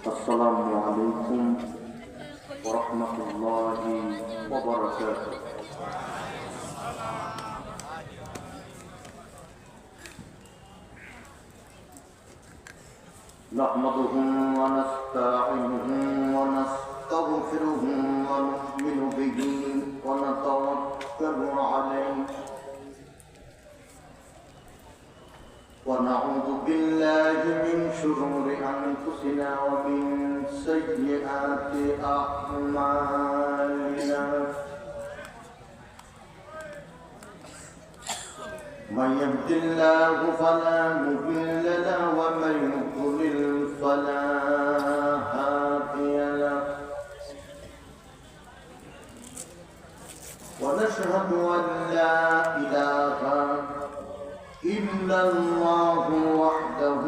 السلام عليكم ورحمة الله وبركاته. نحمده ونستعينه ونستغفره ونؤمن به ونتوكل عليه ونعوذ بالله من شرور أنفسنا ومن سيئات أعمالنا. من يهد الله فلا مضل له ومن يضلل فلا هادي له. ونشهد أن لا إله إلا الله وحده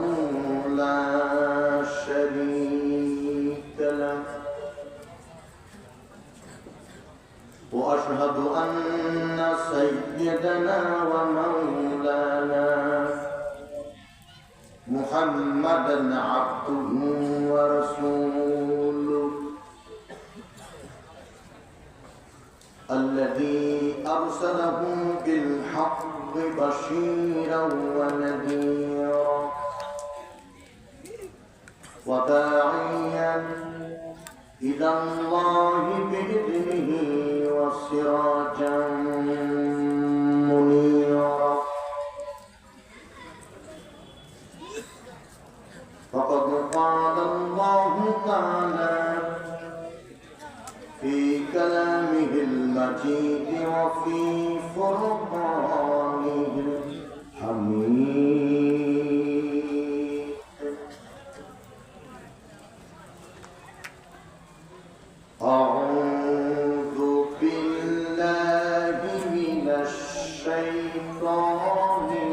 لا شريك له. وأشهد أن سيدنا ومولانا محمدا عبده ورسوله الذي أرسله بالحق بشيرا ونذيرا وداعيا إلى الله بإذنه وسراجا منيرا. فقد قال الله تعالى في كلامه المجيد وفي فرقانه الحميد. أعوذ بالله من الشيطان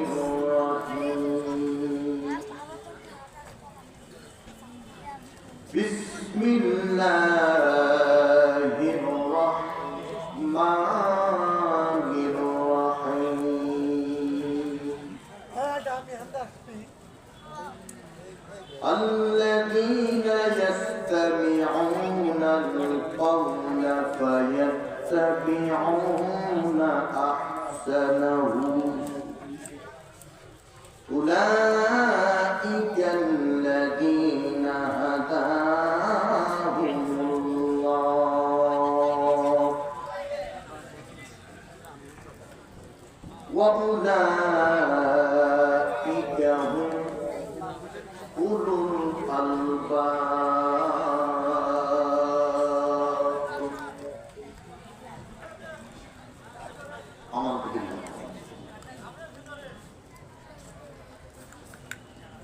الرجيم. بسم الله الرحمن الرحيم. الذين يستمعون القول فيتبعون أحسنه أولئك الذين هداهم الله وأولئك هم أولو الألباب.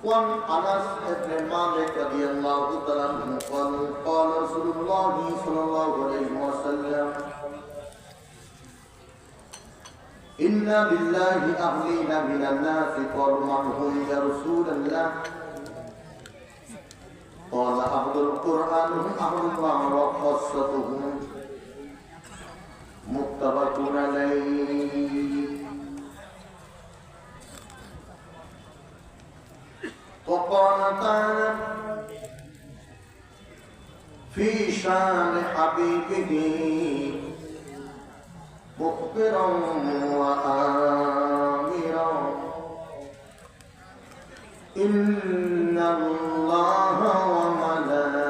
وعن أنس بن مالك رضي الله تعالى عنه قال قال رسول الله صلى الله عليه وسلم إن لله أهلين من الناس قالوا من هم يا رسول الله قال أهل القرآن هم أهل الله وخاصته متفق عليه. وقال تعالى في شان حبيبه مخبرا وآمرا إن الله وملائكته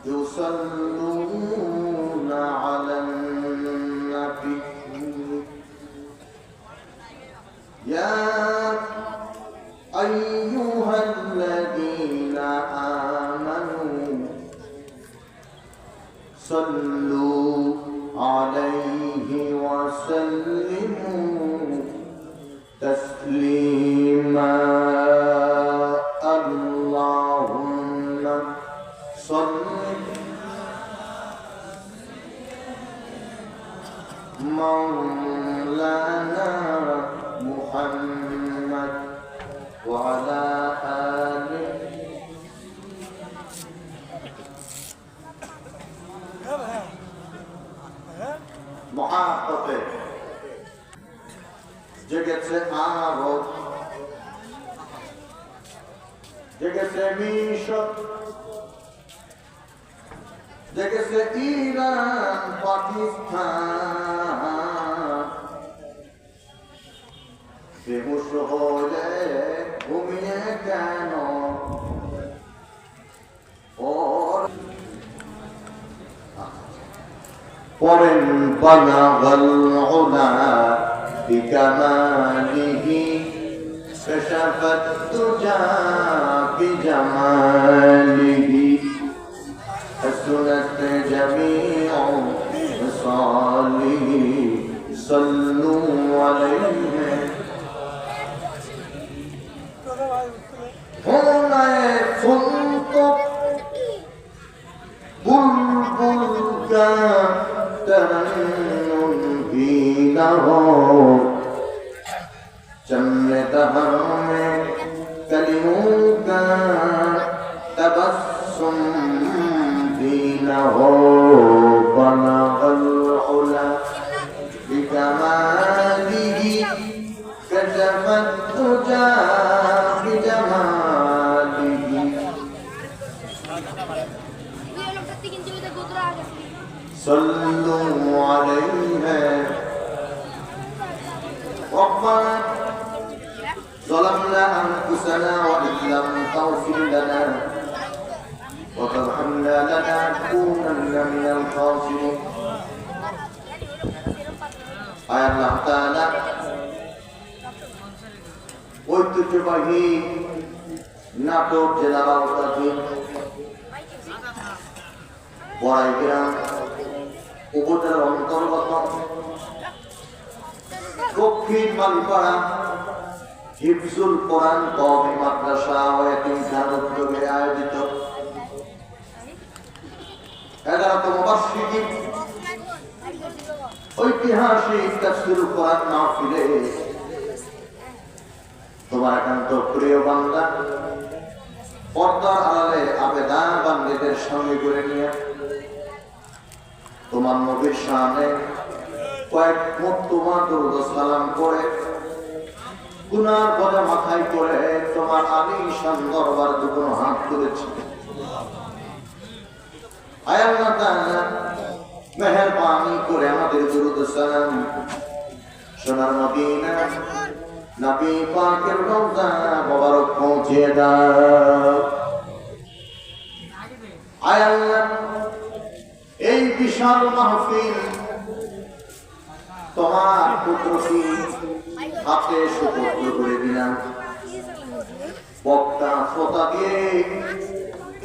يصلون على النبي يا أيها الذين آمنوا صلوا عليه وسلموا تسليما. اللهم صل مولانا محمد وعلى آله محقق জেগেছে আরো জেগেছে মিশর, জেগেছে ইরান, পাকিস্তান, বেহুশ হলে ঘুমিয়ে কেন পরেন বালাগাল উলা বিকামালিহি كشفت الدجى بجماله حسنت جميع خصاله صلوا عليه هنا كنت بلبل كترنم حينه चमन में कलियों का तबस्सुम भी न हो बलगल उला बिकमालिही कशफत तुजा बिजमालिही सल्लु अलैहि रब्बना ظلمنا أنفسنا وإن لم تغفر لنا وترحمنا لنكونن من الخاسرين আয় আল্লাহ তাআলা ঐতিহ্যবাহী নাটোর জেলার আওতাধীন বড়াই গ্রাম উপজেলার অন্তর্গত দক্ষিণ মালিপাড়া হিফজুল কোরআন কওমি মাদ্রাসা ও এতিমখানার উদ্যোগে আয়োজিত 11তম বার্ষিকী ঐতিহাসিক তাফসীরুল কোরআন মাহফিলে তোমার একান্ত প্রিয় বান্দা পর্দার আড়ালে আবেদা বান্দাদের সঙ্গে করে নিয়ে তোমার নবীর সামনে কয়েক মুক্তমা দরুদ সালাম করে গুনার বোঝা মাথায় করে তোমার আলিশান দরবার দুটো হাত তুলেছি। আয় আল্লাহ তাআলা মেহেরবানি করে আমাদের দরুদ সালাম সোনার মদিনা নবী পাকের রওজা মোবারক পৌঁছে দাও। আয় আল্লাহ এই বিশাল মাহফিল তোমার পুত্রকে হাতে সুপর্দ করে দিলাম। বক্তা শ্রোতা দিয়ে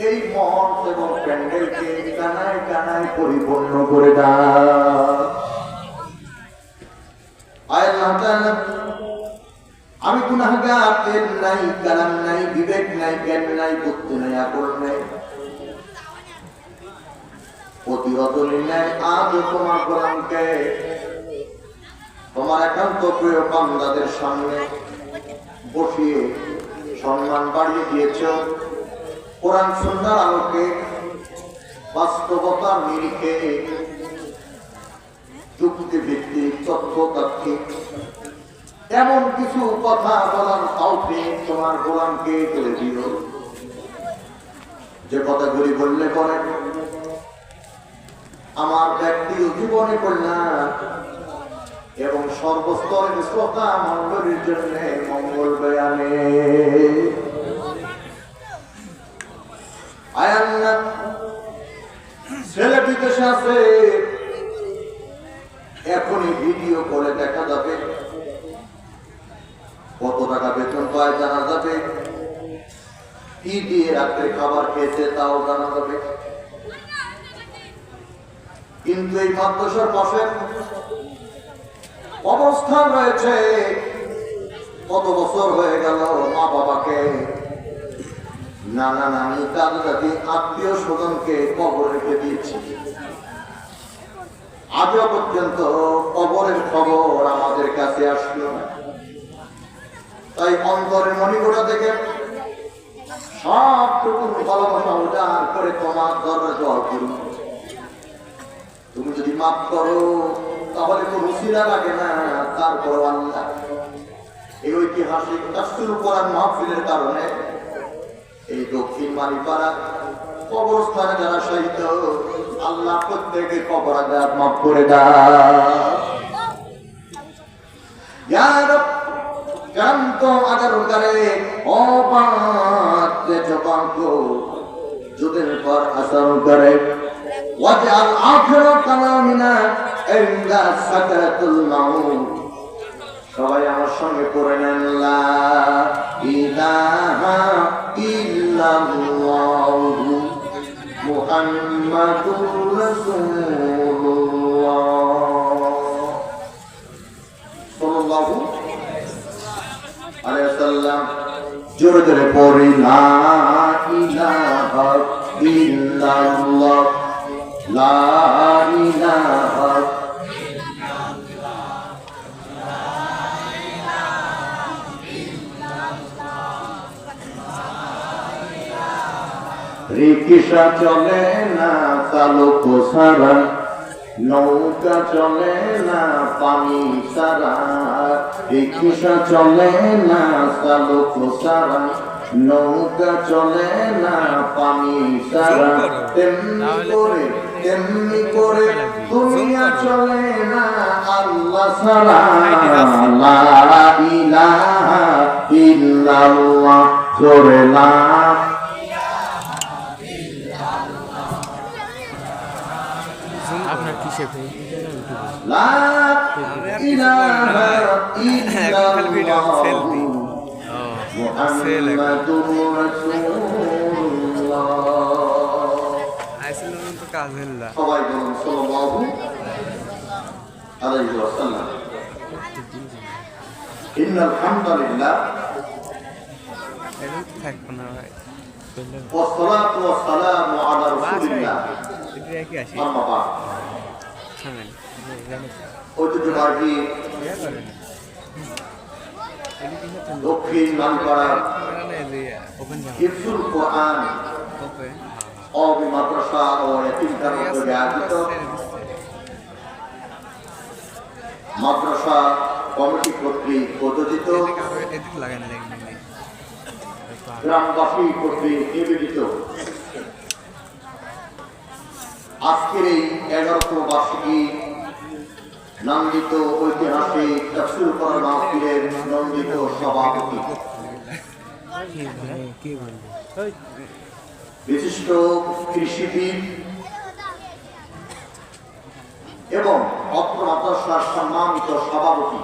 এই মঞ্চ এবং প্যান্ডেলকে কানায় কানায় পরিপূর্ণ করে দাও। আয় আল্লাহ তাআলা আমি গুনাহগার, তেল নাই, কালাম নাই, বিবেক নাই, জ্ঞান নাই, বুদ্ধি নাই, আকল নাই, প্রতিহত নাই। আজ তোমার গোলামকে তোমার একান্ত প্রিয় বান্দাদের সামনে বসিয়ে সম্মান বাড়িয়ে দিয়েছ। কোরআন সুন্নাহর আলোকে বাস্তবতার নিরিখে যুক্তিভিত্তিক তথ্যতাত্ত্বিক এমন কিছু কথা বলার তৌফিক তোমার গোলামকে করে দিও, যে কথাগুলি বললে পরে আমার ব্যক্তিগত জীবনে কল্যাণ এবং সর্বস্তরের শ্রোতা মণ্ডলীর জন্য মঙ্গল বয়ানে। আয় আল্লাহ ছেলে বিদেশে আছে, এখনই ভিডিও করে দেখা যাবে, কত টাকা বেতন পায় জানা যাবে, কি দিয়ে রাত্রে খাবার খেয়েছে তাও জানা যাবে। কিন্তু এই মাদ্রাসার পাশে অবস্থান রয়েছে, কত বছর হয়ে গেল মা বাবাকে, নানা নানি, দাদা দাদি, আত্মীয় স্বজনকে কবর রেখে দিয়েছি। আজও পর্যন্ত কবরের খবর আমাদের কাছে আসলো না। তাই অন্তরের মণিকোঠা থেকে সবটুকু ভালোবাসা উজাড় করে তোমার দরবারে দোয়া করি। তুমি যদি মাফ করো তাহলে তো রুসিলা লাগে না। তারপর আল্লাহ এই ঐতিহাসিক তাফসীরুল কোরআন মাহফিলের কারণে মালিপাড়া কবরস্থানে যারা শহীদ, আল্লাহ প্রত্যেকে কবর আযাব মাফ করে দাও ইয়া রব। ক্রান্ত আদার করে অবাধ জবানকে যুগের পর আসর করে ওয়াজআল আখির কালামিনা ইনদা সাকরাতুল মাউত। সবাই আমার সঙ্গে পড়ে নেন লা ইলাহা ইল্লাল্লাহু মুহাম্মাদুর রাসূলুল্লাহ সাল্লাল্লাহু আলাইহি ওয়াসাল্লাম। জোরে জোরে পড়ি লা ইলাহা ইল্লাল্লাহ লা ইলাহা রিকশা চলে না চালক সারা, নৌকা চলে না পানি সারা। রিকশা চলে না চালক সারা, নৌকা চলে না পানি সারা। তেমনি করে দুনিয়া চলে না আল্লাহ সারা। লা ইলাহা ইল্লাল্লাহ জোরে লা আপনার কিসে লা ইলাহা ইল্লাল্লাহ মুহাম্মাদুর রাসূলুল্লাহ। আইসিলাম তো কাজ হল সবাই বলুন সাল্লাল্লাহু আলাইহি ওয়াসাল্লাম। ইন্নাল হামদুলিল্লাহ এটা থাকবো না ভাই। ওয়াসসালাতু ওয়াসসালামু আলা রাসূলিল্লাহ। এটা কি আসি আম্মা বাদ। শুনেন ঐতিহ্যবাহী দক্ষিণ মানপাড়া হিফজুল কোরআন অবি মাদ্রাসা ও এতিমখানা উদ্যোগে আয়োজিত মাদ্রাসা কমিটি কর্তৃক প্রযোজিত গ্রামবাসী কর্তৃক নিবেদিত আজকের এই 11তম বার্ষিকী নন্দিত ঐতিহাসিক তাফসীর কোরআন মাহফিলের নন্দিত সভাপতি বিশিষ্ট কৃষিবিদ এবং অত্র মাদ্রাসার সম্মানিত সভাপতি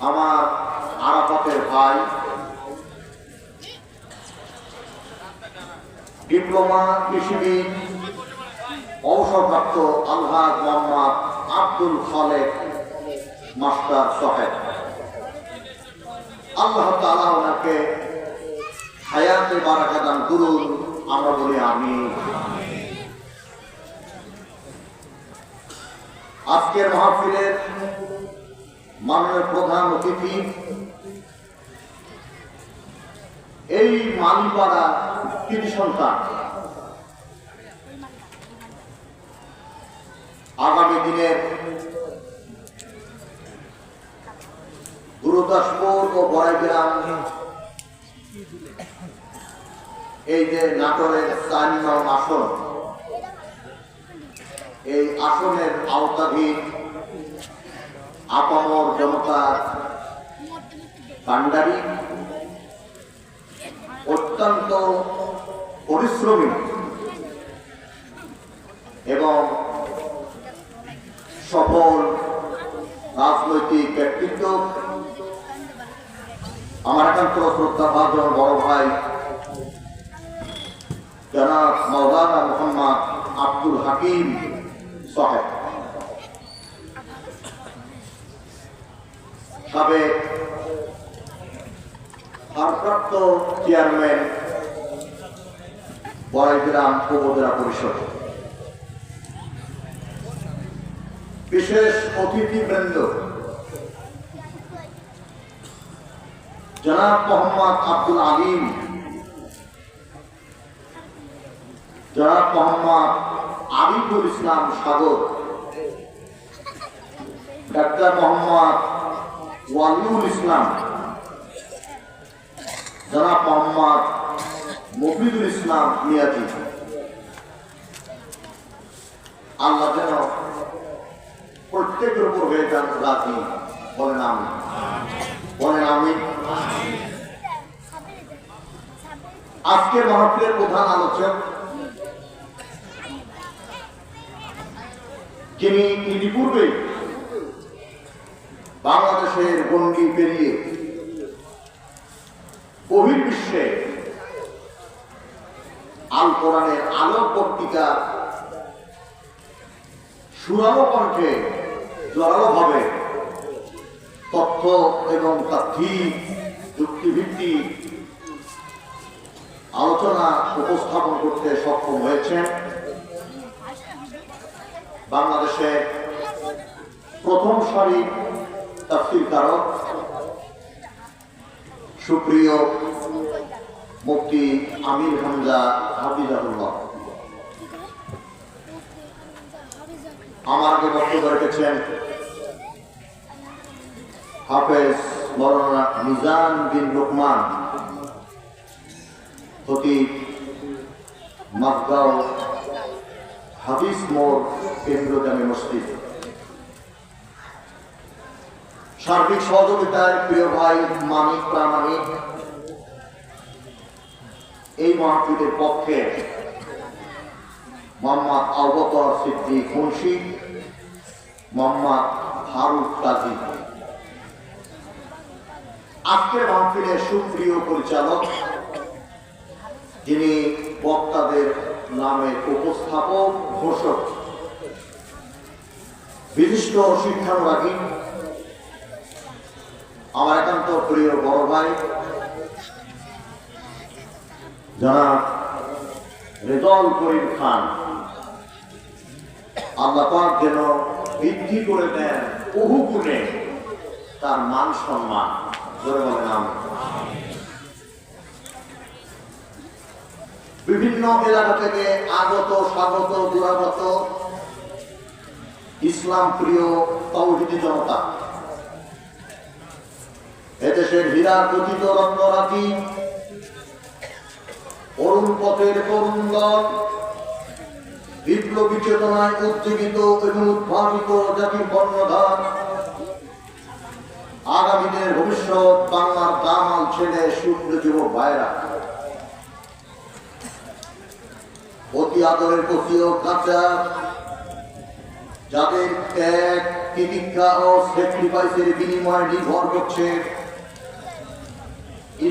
আমার আরাফাতের ভাই ডিপ্লোমা কৃষিবিদ অবসরপ্রাপ্ত আলহাজ মোহাম্মদ আব্দুল খালেক মাস্টার সাহেব, আল্লাহ তাআলা ওনাকে হায়াতে বারাকা দান করুন। আমরা বলি আমিন। আজকের মাহফিলের মাননীয় প্রধান অতিথি এই মালিপাড়া কৃতি সন্তান, আগামী দিনের গুরুদাসপুর ও বড়াইগ্রাম এই যে নাটোরের 4 নং আসন, এই আসনের আওতাধীন আপামর জনতার কান্ডারি অত্যন্ত পরিশ্রমী এবং সফল রাজনৈতিক ব্যক্তিত্ব আমার একান্ত শ্রদ্ধাভাজন বড় ভাই জনাব মাওলানা মোহাম্মদ আব্দুল হাকিম সাহেব, সাবেক ভারপ্রাপ্ত চেয়ারম্যান বড়াইগ্রাম উপজেলা পরিষদ, বিশেষ অতিথিবৃন্দ জনাব মোহাম্মদ আব্দুল আলিম, জনাব মোহাম্মদ আরিফুল ইসলাম সাগর, ডাক্তার মোহাম্মদ ওয়ালিউল ইসলাম, জনাব মোহাম্মদ মফিদুল ইসলাম মিয়াজি, আল্লাহ যেন প্রত্যেকের উপর হয়ে যান রাজি। বলেন আমি, বলেন আমি। আজকের মাহফিলের প্রধান আলোচক যিনি ইতিপূর্বে বাংলাদেশের গণ্ডি পেরিয়ে বহির্বিশ্বে আল কোরআনের আলোক বক্তৃতা সুরালো কণ্ঠে জোরালোভাবে তথ্য এবং তাত্ত্বিক যুক্তিভিত্তিক আলোচনা উপস্থাপন করতে সক্ষম হয়েছেন বাংলাদেশের প্রথম সারির তাফসীরকারক সুপ্রিয় মুফতি আমির হামজা হাফিজাহুল্লাহ। আমার আগে বক্তব্য রেখেছেন হাফেজ মৌলানা মিজান বিন লোকমান, খতিব মাদগাঁও হাফিজ মোড় কেন্দ্র জামে মসজিদ। সার্বিক সহযোগিতায় প্রিয় ভাই মানিক প্রামাণিক, এই মাহফিলের পক্ষে মোহাম্মদ আবু বকর সিদ্দিক মুন্সি, মোহাম্মদ ফারুক কাজী। আজকের মাহফিলের সুপ্রিয় পরিচালক যিনি বক্তাদের নামে উপস্থাপক ঘোষক, বিশিষ্ট শিক্ষানুরাগী, আমার একান্ত প্রিয় বড় ভাই জনাব রেজাউল করিম খান, আল্লাহ পাক যেন বৃদ্ধি করে দেন বহু গুণে তার মান সম্মান। জোরে বলেন আমিন। বিভিন্ন এলাকা থেকে আগত স্বাগত দুরাগত ইসলাম প্রিয় তাওহীদি জনতা, এদেশের হীরা খচিত রত্নরাজি, অরুণ পথের তরুণ দল, বিপ্লবী চেতনায় উজ্জীবিত এবং উদ্ভাবিত জাতির কর্ণধার, আগামী দিনের ভবিষ্যৎ বাংলার দামাল ছেলে শুভ্র যুবক ভাইরা, অতি আদরের পথীয় কাঁচা, যাদের ত্যাগ তিতিক্ষা ও স্যাক্রিফাইসের বিনিময়ে নির্ভর করছে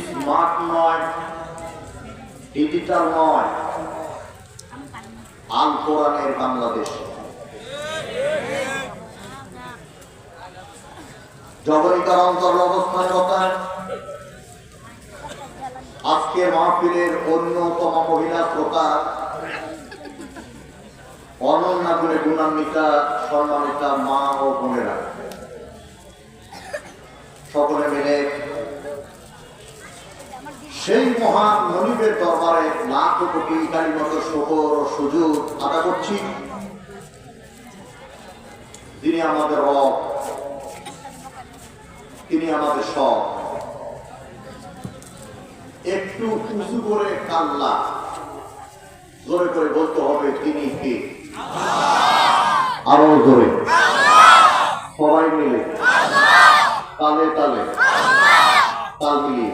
স্মার্ট নয়, ডিজিটাল নয়, আল কোরআনের বাংলাদেশ। জবনিকার অন্তর অবস্থানরতায় আজকের মাহফিলের অন্যতম মহিলা শ্রোতা, অনন্যা গুণে গুণান্বিতা সম্মানিতা মা ও বোনেরা, সকলে মিলে সেই মহান মনিবের দরবারে লাখ কোটি কালিমত শুকর ও সুজুদ আদা করছি, যিনি আমাদের রব, তিনি আমাদের সব। একটু উঁচু করে কাল্লা জোরে করে বলতে হবে তিনি কে। আরো জোরে সবাই মিলে তালে তালে তাল মিলিয়ে।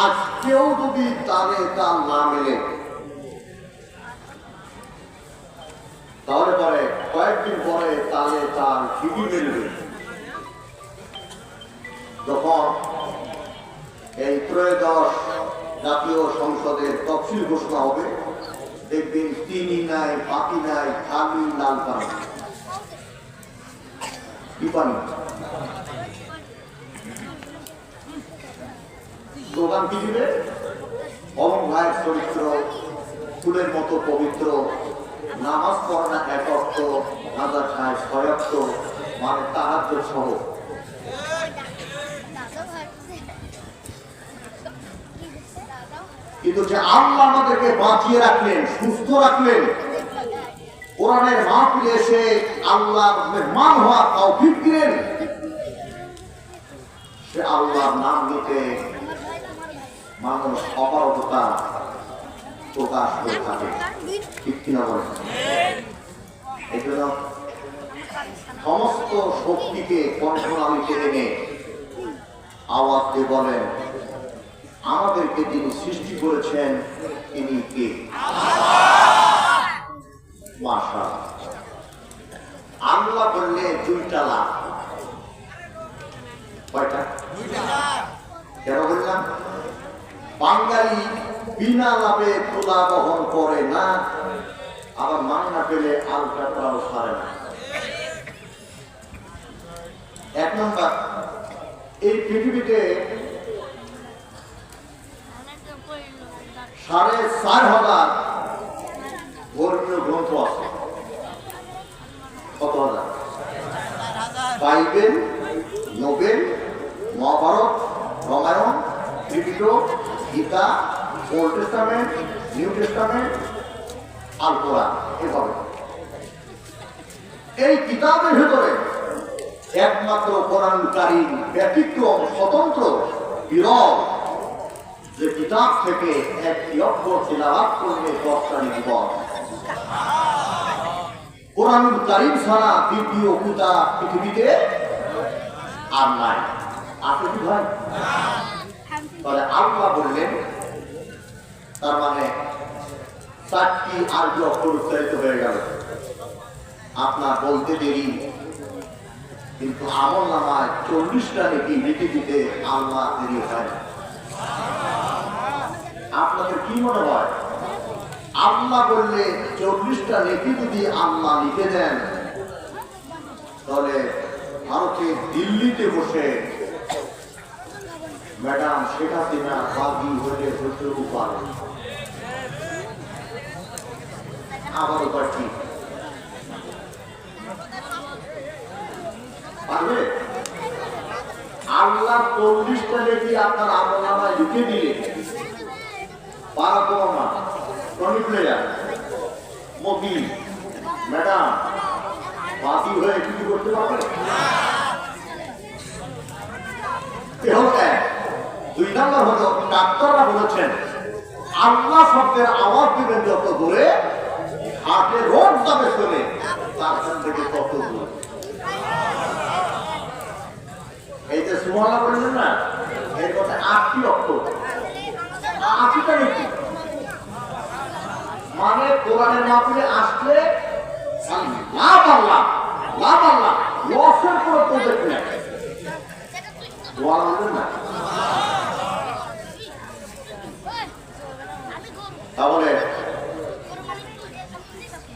আজকেও যদি তালে তাল না মেলে তাহলে পরে কয়েকদিন পরে তালে তাল ঠিকই মিলবে। যখন এই ত্রয়োদশ জাতীয় সংসদের তফসিল ঘোষণা হবে, দেখবেন চিনি নাই, পাতি নাই, খালি লাল পানি। কি পানি? স্লোগান কি দিবে? অমন ভাইয়ের চরিত্র ফুলের মতো পবিত্র, নামাজ পড়ে না এক অর্থ, গাঁজা খায় ছয়ক্ত, মানে তাহাজ্জুদ সহ। কিন্তু যে আল্লাহ আমাদেরকে বাঁচিয়ে রাখলেন, সুস্থ রাখলেন, কোরআনের মাহফিলে এসে আল্লাহর মেহমান হওয়ার তৌফিক দিলেন, আল্লাহর নাম নিতে মানুষ অপারগতা প্রকাশ করে থাকে, ঠিক কিনা বলেন? এই জন্য সমস্ত শক্তিকে কণ্ঠনালীতে এনে আওয়াজ দিয়ে বলেন, আমাদেরকে যিনি সৃষ্টি করেছেন তিনি কে? মাশাআল্লাহ। আল্লাহ বললে দুইটা লাভ। কয়টা? কেন বললাম? বাঙালি বিনা লাভে তুলা বহন করে না, আবার মাংনা পেলে আলকাটাও ছাড়ে না। এক নম্বর, এই পৃথিবীতে 4,500 ধর্মীয় গ্রন্থ আছে। কত হাজার? Bible, Nobel, Mahabharata, Ramayana, Tripitaka, Gita, Old Testament, New Testament, Al Quran. এভাবে এই কিতাবের ভেতরে একমাত্র কোরআন কারীম ব্যতিক্রম, স্বতন্ত্র, বিরল, যে কিতাব থেকে একটি অক্ষর তিলাওয়াত করলে 10টা জীবন। কোরআন কারীম ছাড়া দ্বিতীয় কিতাব পৃথিবীতে আর নাই। আছে কি ভাই? তাহলে আল্লাহ বললেন, তার মানে 4টি আরবি অক্ষর উচ্চারিত হয়ে গেল। আপনার বলতে দেরি, কিন্তু আমল নামায় 40টা নেকি লিখে দিতে আল্লাহ দেরি হয় না। আপনাদের কি মনে হয়, আল্লাহ বললে 40টা নেকি যদি আল্লাহ লিখে দেন, তাহলে ভারতের দিল্লিতে বসে ম্যাডাম শেখ হাসিনা বাদী হয়ে হতেও পারে। আবার উপায় কি পারবে? আল্লাহ 40টা নেকি আপনার আমল নামায় লিখে দিলে Barack Obama, Tony Blair, Modi, madam বাদী হয়ে কিছু করতে পারবে? দুই নম্বর হলো, ডাক্তাররা বলেছেন আল্লাহ শব্দের আওয়াজ দিবেন যত দূরে, হার্টে রোগ যাবে চলে তার থেকে তত দূরে। এই যে সুবহানাল্লাহ বললেন না, এর কথা 8টি অক্ষর, 8টা নীতি। মানে কোরআনের মাহফিলে আসলে লাভ আল্লাহ, লাভ আল্লাহ, লসের কোনো প্রজেক্ট নেই। বললেন না? তাহলে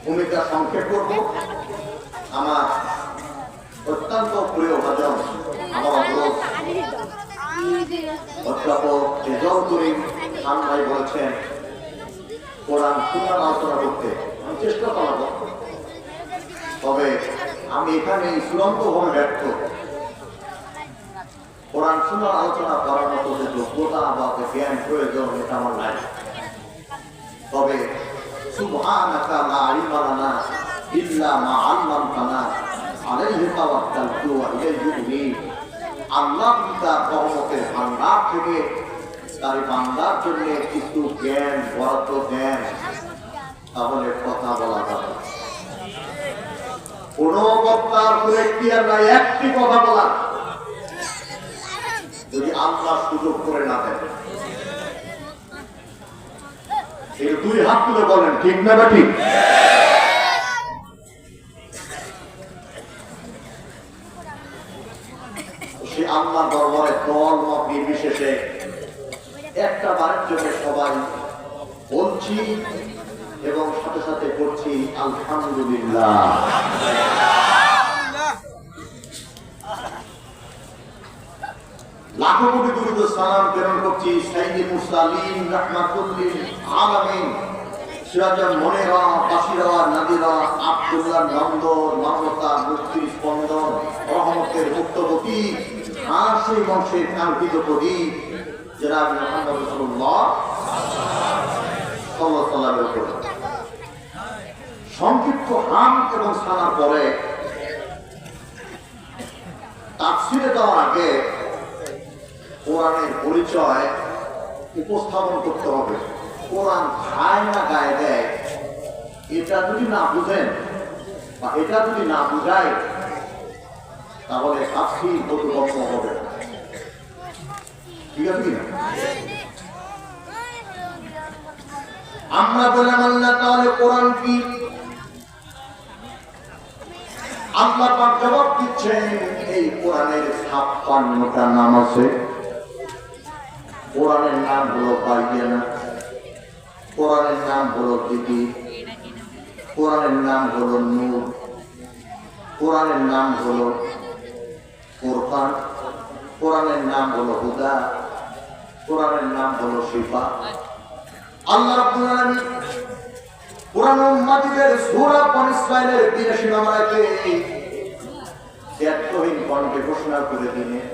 ভূমিকা সংক্ষেপ করব। আমার অত্যন্ত প্রিয় ভাজন, আমার অধ্যাপক রেজাউল করিম খান ভাই বলেছেন কোরআন সুন্নাহ আলোচনা করতে। আমি চেষ্টা করব, তবে আমি এখানে চূড়ান্তভাবে ব্যর্থ। কোরআন সুন্নাহ আলোচনা করার মতো যে যোগ্যতা বা জ্ঞান প্রয়োজন এটা আমার নাই। তবে সুবহানাকা লা ইলমা লানা ইল্লা মা আল্লামতানা আলাইহি তাওয়াক্কালতু ওয়া ইলাইহি উনীব। আল্লাহ তার রহমতের ভান্ডার থেকে তার বান্দার জন্য কিছু জ্ঞান বরাদ্দ দেন, তাহলে কথা বলা যাবে। কোন বক্তার এখতিয়ার নাই একটি কথা বলার, যদি আল্লাহ সুযোগ করে না দেন। এই 2 হাত তুলে বলেন ঠিক না বা ঠিক? সে আল্লাহ দরবারে দল মত নির্বিশেষে একটা বারের জন্য সবাই বলছি এবং সাথে সাথে করছি আলহামদুলিল্লাহ। লাখো কোটি দুরূদ সালাম প্রেরণ করছি সাইয়্যিদুল মুরসালিন রাহমাতুল লিল আলামিন, সিরাজাল মুনিরা, বাশিরা, নাদিরা, আব্দুল্লাহ নন্দর, মানবতা, মুক্তির স্পন্দন, রহমতের মুক্তবতী, সেই বংশের কাঙ্ক্ষিত প্রদীপ জনাব মুহাম্মদ রাসূলুল্লাহ সাল্লাল্লাহু আলাইহি ওয়াসাল্লাম। সংক্ষিপ্ত হাম এবং সালার পরে তাফসীরে যাওয়ার আগে কোরআনের পরিচয় উপস্থাপন করতে হবে। কোরআন খায় না গায়ে দেয়, এটা যদি না বুঝেন বা এটা যদি না বুঝায়, তাহলে কাফির প্রতিপক্ষ হবে। ঠিক আছে কিনা? আমরা বললাম আল্লাহ তাহলে কোরআন কি? আল্লাহ পাক জবাব দিচ্ছেন, এই কোরআনের 56টা নাম আছে। কোরআনের নাম হলো বাইয়ানা, কোরআনের নাম হলো দিদি, কোরআনের নাম হলো নূর, কোরআনের নাম হলো ফুরকান, কোরআনের নাম হলো হুদা, কোরআনের নাম হলো শিফা। আল্লাহ রাব্বুল আলামিন কোরআন মাজিদের সূরা বনী ইসরাঈলের 82 নম্বর আয়াতে এতহীন কণ্ঠে ঘোষণা করে দিলেন,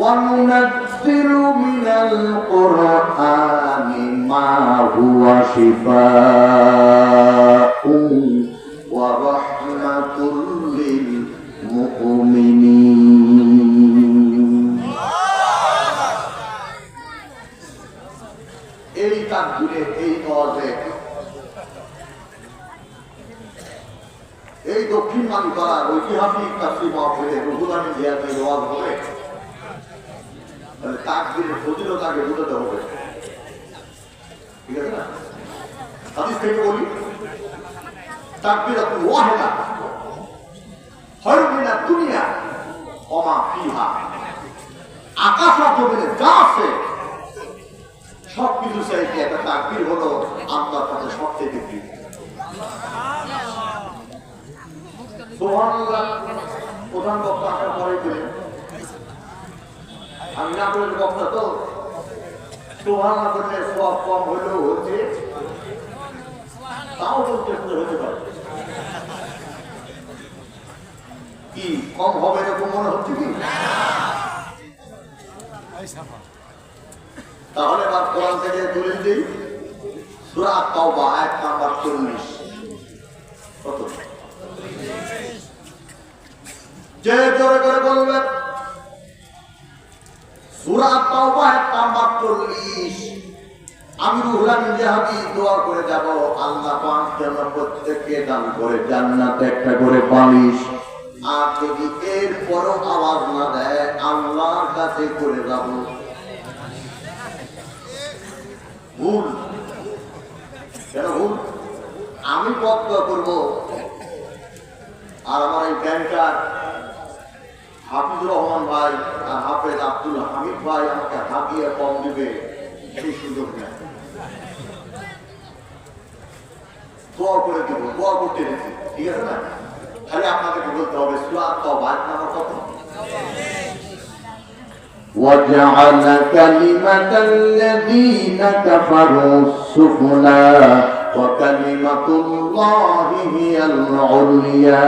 وَنُنَزِّلُ مِنَ الْقُرْآنِ مَا هُوَ شِفَاءٌ وَرَحْمَةٌ لِّلْمُؤْمِنِينَ। এই তাকবীরে, এই ওয়াজে, এই দক্ষিণ মালিপাড়ার ঐতিহাসিক তাফসীর মাহফিলে রুহুল আমিন জিয়াদের ওয়াজ হবে। তাকবীরের ফজিলত আগে বুঝতে হবে, ঠিক আছে না? হাদিস থেকে বলি, তাকবীরাতুল ওয়াহিদা খায়রুম মিনাদ দুনিয়া ওয়া মা ফিহা। আকাশ আর জমিনে যা আছে সবকিছু চাইতে একটা তাকবীর হলো আল্লাহর কাছে সবচেয়ে প্রিয়। সুবহানাল্লাহ। প্রধান বক্তা আসার পরে বলেন, আমি না বলে বক্তা তো সুবহানাল্লাহ বললে সব কম হইলেও হচ্ছে, তাও বলতে হতে পারে। কি কম হবে এরকম মনে হচ্ছে কি? তাহলে এবার কোরআন থেকে তুলে দিই সূরা তাওবা আয়াত নাম্বার 40। কত? যে জোরে করে বলবেন সূরা তাওবা আয়াত নাম্বার 40। আমি রুহুল আমিন জিহাদি দোয়া করে যাব, আল্লাহ পাক যেন প্রত্যেককে দান করে জান্নাতে একটা করে বালিশ। আর যদি এরপরও আওয়াজ না দেয়, আল্লাহর কাছে করে যাব। ভুল কেন ভুল? আমি পক্ষ করব, আর আমার এই ব্যাংকার হাফিজুর রহমান ভাই আর হাফেজ আব্দুল হামিদ ভাই আমাকে হাতিয়ে কম দিবে, সেই সুযোগ নেই। দোয়া করে দেবো, দোয়া করতে দিচ্ছি, ঠিক আছে না? খালি আপনাদেরকে বলতে হবে সূরা তাওবা আয়াত নাম্বার কত? وَجَعَلَ كَلِمَةَ الَّذِينَ كَفَرُوا السُّفْلَى وَكَلِمَةُ اللَّهِ هِيَ الْعُلْيَا।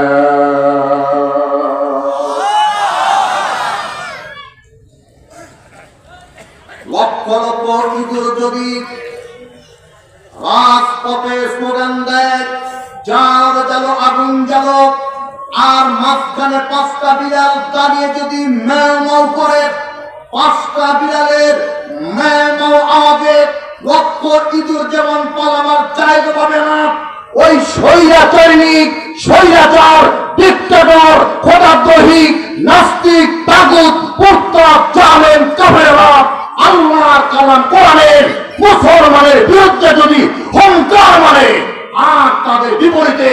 লক্ষ লক্ষ ইঁদুর যদি রাজপথে স্লোগান দেয়, জাল জ্বালো, আগুন জ্বালো, আর মাঝখানে 5টা বিড়াল দাঁড়িয়ে যদি ম্যাও ম্যাও করে, 5টা বিড়ালের ম্যাও ম্যাও আওয়াজে লক্ষ ইঁদুর যেমন পালাবার জায়গা পাবে না, ওই স্বৈরাচারিক, স্বৈরাচার, ডিক্টেটর, খোদাদ্রোহী, নাস্তিক, তাগুত, মুরতাদ, জালেম, কাফেররা আল্লাহর কালাম কোরআনের মুসলমানের বিরুদ্ধে যদি হুঙ্কার মানে, আর তাদের বিপরীতে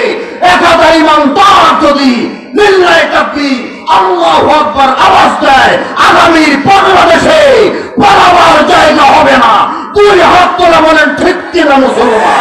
1000 ইমানদার যদি লিল্লাহি তাকবীর আল্লাহু আকবার আওয়াজ দেয়, আগামীর বাংলাদেশে পালাবার জায়গা হবে না। 2 হাত তোলা বলেন ঠিক কিনা মুসলমান?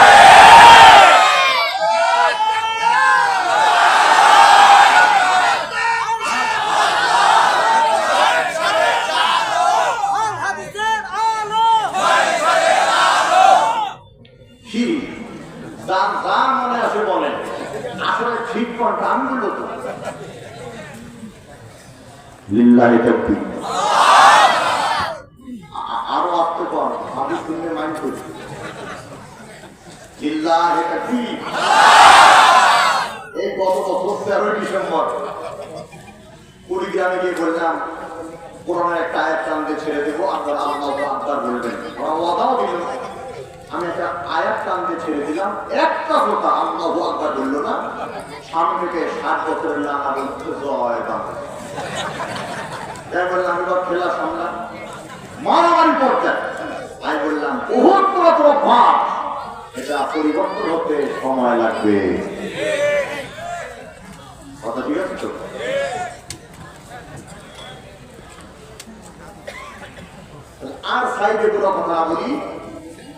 লিল্লাহি তাকবীর। আরো আসতে কর, আমি শুনলে মাইন্ড করছি। লিল্লাহি তাকবীর। এই গত বছর 13 ডিসেম্বর কুড়িগ্রামে গিয়ে বললাম কোরআনের একটা আয়াত টান দিয়ে ছেড়ে দেবো, আপনারা আল্লাহু আকবার বলবেন। ওরা ওয়াদাও দিল, আমি একটা আয়াত টান দিয়ে ছেড়ে দিলাম, একটা কথা আল্লাহু আকবার বললো না, সামনে থেকে 60 বছরের নানা বলতে জয় বাংলা। তাই বললাম এবার খেলা সামলা মারামারি পর্যায়ে। আমি বললাম বহুত পুরাতন অভ্যাস, এটা পরিবর্তন হতে সময় লাগবে। কথা ঠিক আছে তো? আর সাইডে কোনো কথা না বলি,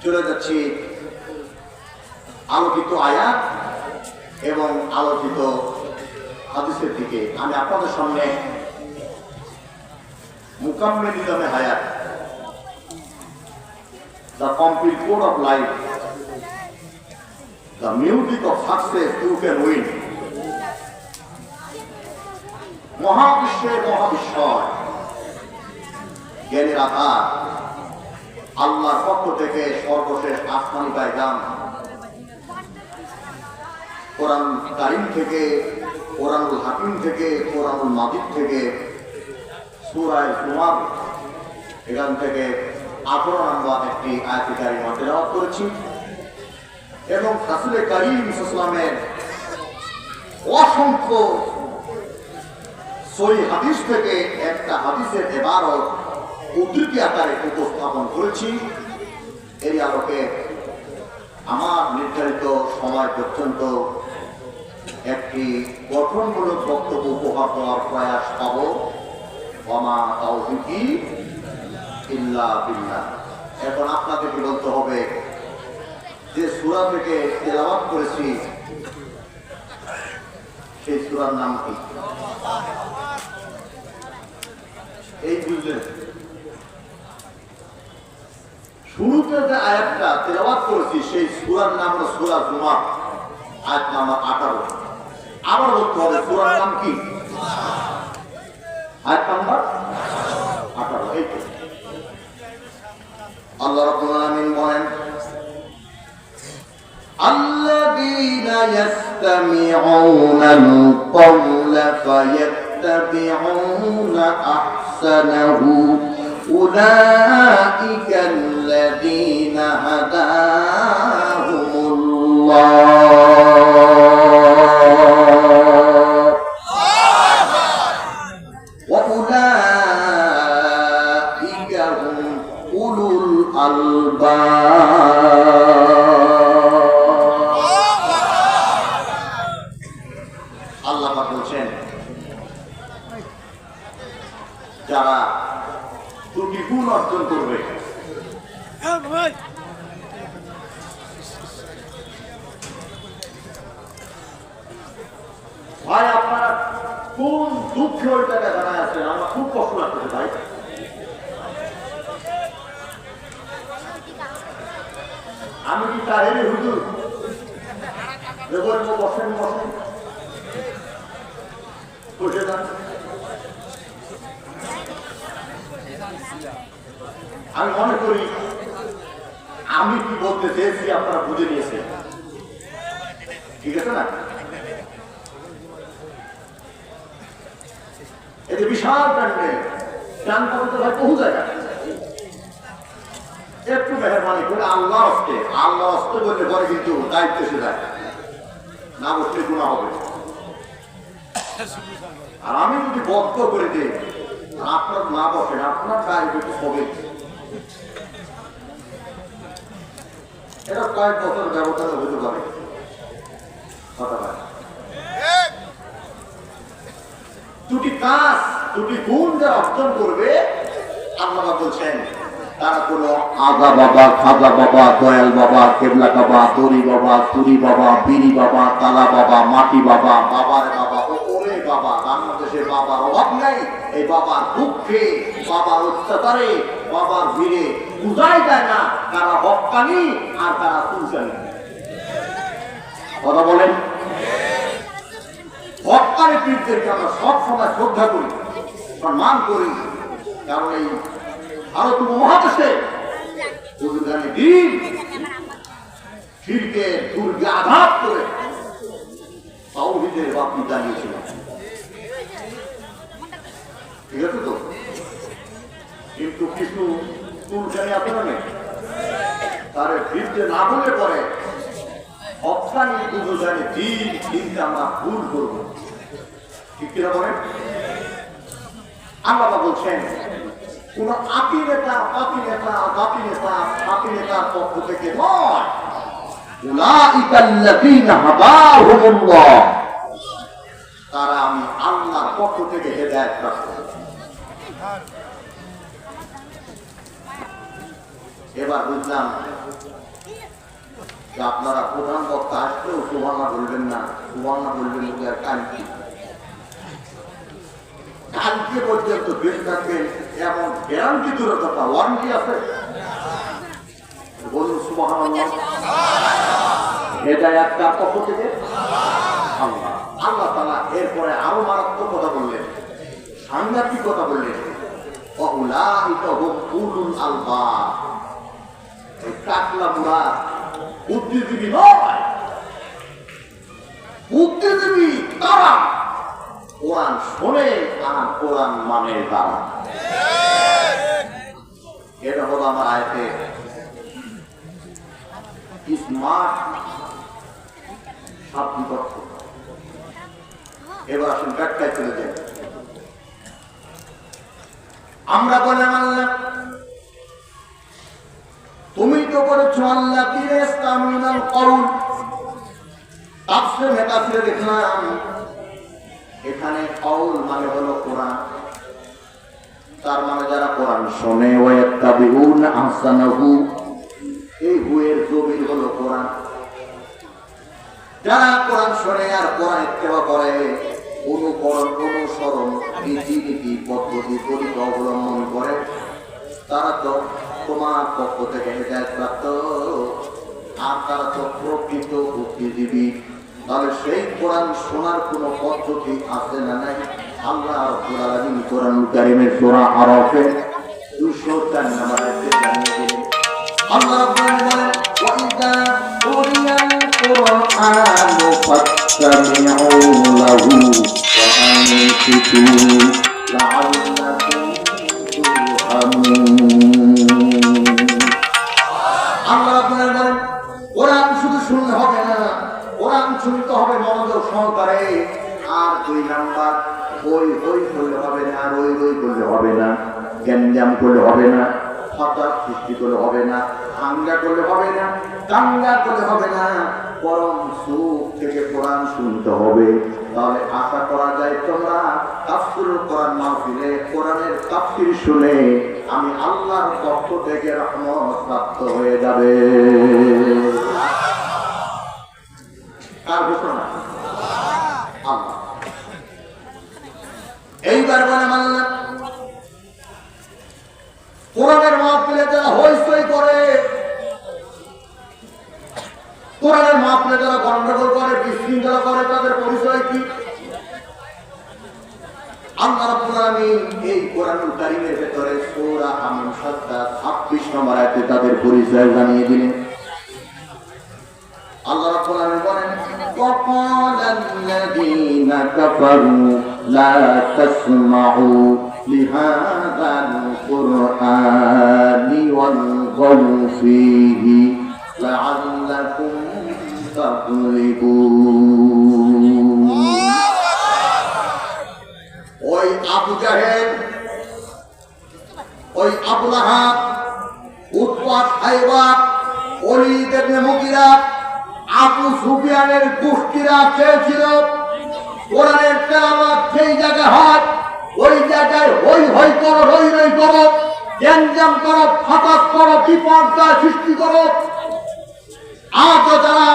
চলে যাচ্ছি আলোকিত আয়াত এবং আলোকিত হাদিসের দিকে। আমি আপনাদের সামনে মুকাম্মিল নিজামে হায়াত, the complete code of life, the music of success you can win, মহাবিশ্বের মহাবিশ্বর, জ্ঞানের আধার, আল্লাহর পক্ষ থেকে সর্বশেষ আসমানি পায়গাম, কোরআন কারীম থেকে, কোরআনুল হাকিম থেকে, কোরআনুল মাজিদ থেকে, সূরা জুমার এখান থেকে 18 নম্বর একটি আয়াতে কারিমা তেলাওয়াত করেছি এবং রাসূল কারীম সাল্লাল্লাহু আলাইহি ওয়াসাল্লামের অসংখ্য সহিহ হাদিস থেকে একটা হাদিসের ইবারত উদ্ধৃতি আকারে উপস্থাপন করেছি। এই আলোকে আমার নির্ধারিত সময় পর্যন্ত একটি গঠনমূলক বক্তব্য উপহার দেওয়ার প্রয়াস পাব। ওয়ামা তাওফীকি ইল্লা বিল্লাহ। এখন আপনাদেরকে বলতে হবে যে সূরা থেকে তেলাওয়াত করেছি সেই সূরার নাম কি? এই বুঝলেন? শুরুতে যে আয়াতটা তেলাওয়াত করেছি সেই সূরার নাম হলো সূরা জুমার, আয়াত নাম্বার 18। আবার বলতে হবে সূরার নাম কি? আয়াত নাম্বার 18। এই তো আল্লাহ রাব্বুল আলামিন বলেন, আল্লাযীনা ইয়াসতামিউনাল কওলা ফায়াত্তাবিউনা আহসানাহু উলাইকাল্লাযীনা হাদাহুমুল্লাহ ওয়া উলাইকা হুম উলুল আলবাব। আল্লাহ পাক বলছেন যারা দুটি গুণ অর্জন করবে, ভাই আপনারা কোন দুঃখে ওই টাকা জানায় আছেন? আমার খুব কষ্ট লাগতেছে ভাই। আমি কি তার এনে হুজুর বসেন বসেন বসে যান। আমি মনে করি আমি কি বলতে চেয়েছি আপনারা বুঝে নিয়েছেন, ঠিক আছে না? এই যে বিশাল প্যান্ডেল, গান করতে ভাই বহু জায়গায়, একটু মেহরবানি করে আল্লাহ হস্তে বললে পরে কিন্তু দায়িত্ব এসে যায়, না বসলে গুনাহ হবে। আর আমি যদি বদ্ধ করে দিই আপনার না বসেন, আপনার দায়িত্ব একটু হবে। এটা কয়েক বছর ব্যবধান হতে পারে, দুটি কাজ দুটি গুণ যারা অর্জন করবে আল্লাহ বলছেন তারা কোনো আগা বাবা, খাজা বাবা, দয়াল বাবা, কেবলা বাবা, দড়ি বাবা, তুরি বাবা, বিড়ি বাবা, তালা বাবা, মাটি বাবা, বাবার বাবা, ওরে বাবা, বাংলাদেশে বাবার অভাব নাই। এই বাবার দুঃখে, বাবার অত্যাচারে, বাবার ভিড়ে বুঝাই যায় না কারা হক্কানি আর কারা তুলসানি। কথা বলেন। হক্কানি পীরদেরকে আমরা সবসময় শ্রদ্ধা করি, সম্মান করি, কারণ এই ভারত উপমহাদেশে দিন শিরকে দুর্গে আঘাত করে তাওহীদের বাতি জ্বালিয়েছিল, ঠিক আছে তো? কিন্তু কিছু তুলখানি আপনার তার বিরুদ্ধে না বলে পরে অপ্রাণী পুজো জানি দিন দিনকে আমরা ভুল করবো, ঠিক কিনা বলেন? আল্লাহ বলছেন কোন আপি নেতা পাপি নেতা দাপি নেতা পাপি নেতার পক্ষ থেকে নয়, উলাইকাল্লাযীনা হাদাহুমুল্লাহ, তারা আমি আল্লাহর পক্ষ থেকে হেদায়েত প্রাপ্ত। এবার বুঝলাম যে আপনারা প্রধান বক্তা আসলেও সুবহানাল্লাহ বলবেন না, সুবহানাল্লাহ বলবেন আর কালকে কালকে পর্যন্ত বেশ থাকবেন এমন গ্যারান্টি দূরের কথা, ওয়ারেন্টি আছে? বলুন সুবহানাল্লাহ। হেদায়েত কার পক্ষ থেকে? আল্লাহ। আল্লাহ তাআলা এরপরে আরো মারাত্মক কথা বললেন, সাংঘাতিক কথা বললেন, ওয়াউলাইকা হুম উলুল আলবাব, কাকলা বুড়া বুদ্ধিজীবী নয়, বুদ্ধিজীবী তারা কোরআন শোনে আর কোরআন মানে তারা। এটা হলো আমার আয়াতে স্মার্ট শাব্দিক অর্থ। এবার আসুন ব্যাখ্যায় চলে যাই। আমরা বলে আল্লাহ তুমি তো বলেছ আল্লাহ তিরাস্তামিনাল কওল, তাফসীর মেতাফসীরে দেখলাম এখানে কওল মানে হলো কোরআন, তার মানে যারা কোরআন শোনে ওয়ায়াত্তাবিউনা আহসানাহু, এই বইয়ের জমির হলো কোরআন। যারা কোরআন শোনে আর কোরআন ইত্তেবা করে, অনুকরণ অনুসরণ রীতিনীতি পদ্ধতি তরিকা অবলম্বন করে, তারা তো তোমার পক্ষ থেকে হেদায়েত প্রাপ্ত, আর তারা তো প্রকৃত বুদ্ধিজীবী। তাহলে সেই কোরআন শোনার কোন পদ্ধতি আছে না নাই? আল্লাহ রাব্বুল আলামিন কোরআনুল কারীমের সূরা আরাফে 204 নম্বর আয়াতে জানিয়ে দিলেন, আল্লাহ রাব্বুল আলামিন বলেন ওয়াইদা কুরিয়াল কুরআনু ফাসতামিউ লাহু ওয়া আনসিতু লাআল্লাকুম তুরহামুন। আল্লাহ রাব্বুল আলামিন বলেন কোরআন শুধু শুনলে হবে না, কোরআন শুনতে হবে মনোযোগ সহকারে। আর 2 নাম্বার, ওই ওই করলে হবে না, আর ওই ওই করলে হবে না, গ্যাঞ্জাম করলে হবে না, হঠাৎ সৃষ্টি করলে হবে না, হাঙ্গা করলে হবে না, দাঙ্গা করলে হবে না, বরং সুখ থেকে কোরআন শুনতে হবে। তাহলে আশা করা যায় তোমরা তাফসীরুল কোরআন মাহফিলে কোরআনের তাফসীর শুনে আমি আল্লাহর পক্ষ থেকে রহমত প্রাপ্ত হয়ে যাবে। কার ঘোষণা? আল্লাহ। এইবার বলে মানলাম কোরআনের মাহফিলে যারা হইচই করে, কোরআনের মাহফিলে যারা গন্ডগোল করে, বিশৃঙ্খলা করে, তাদের পরিচয় কি? আল্লাহ রাব্বুল আলামিন এই কোরআনুল কারীমের ভিতরে সূরা আন-নাহল 26 নম্বর আয়াতে তাদের পরিচয় জানিয়ে দিলেন। আল্লাহ রাব্বুল আলামিন বলেন ওয়াকালাল্লাযীনা কাফারু লা তাসমাউ লিহাযাল কুরআনি ওয়ালগাউ ফীহি লাআল্লাকুম তাগলিবুন। ওই আবু জাহেল, ওই আবু লাহাব, উতবা, সাইবা, ওলীদ ইবনে মুগীরা, আবু সুফিয়ানের গোষ্ঠীরা চেয়েছিল কোরআনের তেলাওয়াত যেই জায়গায় হয় ওই জায়গায় হই হই করো, রই রই করো, গ্যাঞ্জাম করো, ফাসাদ করো, বিপর্যয় সৃষ্টি করো। আজও যারা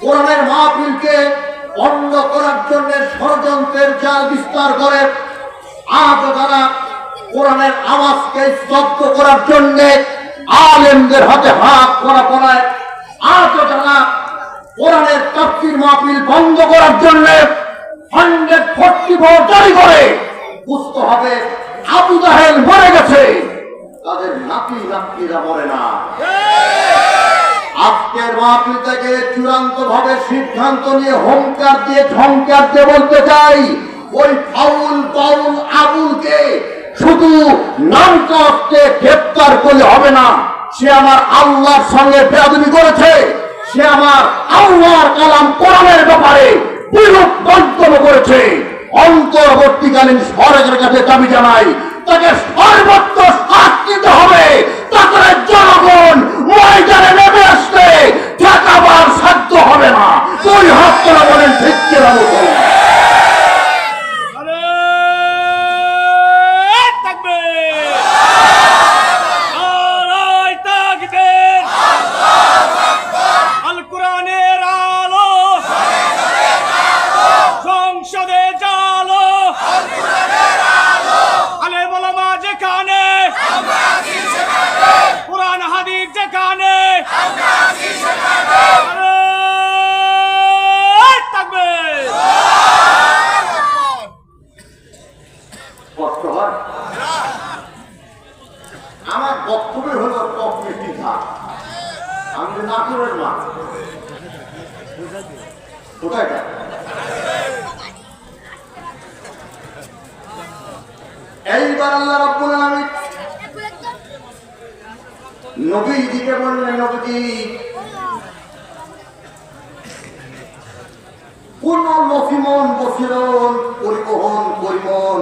কোরআনের মাহফিলকে বন্ধ করার জন্য ষড়যন্ত্রের জাল বিস্তার করে, আজও যারা কোরআনের আওয়াজকে স্তব্ধ করার জন্য আলেমদের হাতে হাত করা পড়ায়, আজও যারা কোরআনের তাফসীর মাহফিল বন্ধ করার জন্য 144 জারি করে, বুঝতে হবে আবু জাহেল মরে গেছে, তাদের নাতি নাতনিরা মরে না। আজকের মাহফিল থেকে চূড়ান্ত ভাবে সিদ্ধান্ত নিয়ে হুঙ্কার দিয়ে ঝংকার দিয়ে বলতে চাই, ওই ফাউল বাউল আবুলকে শুধু নামকে গ্রেফতার করলে হবে না, সে আমার আল্লাহর সঙ্গে বেয়াদবি করেছে, সে আমার আল্লাহর কালাম কোরআনের ব্যাপারে বিরূপ মন্তব্য করেছে। অন্তর্বর্তীকালীন সরকারের কাছে দাবি জানাই, তাকে সর্বোচ্চ শাস্তি দিতে হবে। তাদের জনগণ ময়দানে নেমে আসতে ঠেকাবার সাধ্য হবে না। দুই হাত তোলা বলেন ঠিক কিনা বলুন? আমার বক্তব্য হলো প্রকৃতি ভাগ, আমি নাটুরের মা কোথায় এইবার আল্লাহ রাব্বুল আলামিন নবীজিকে বললেন, নবীজি কোন লফিমন বসিরন পরিবহন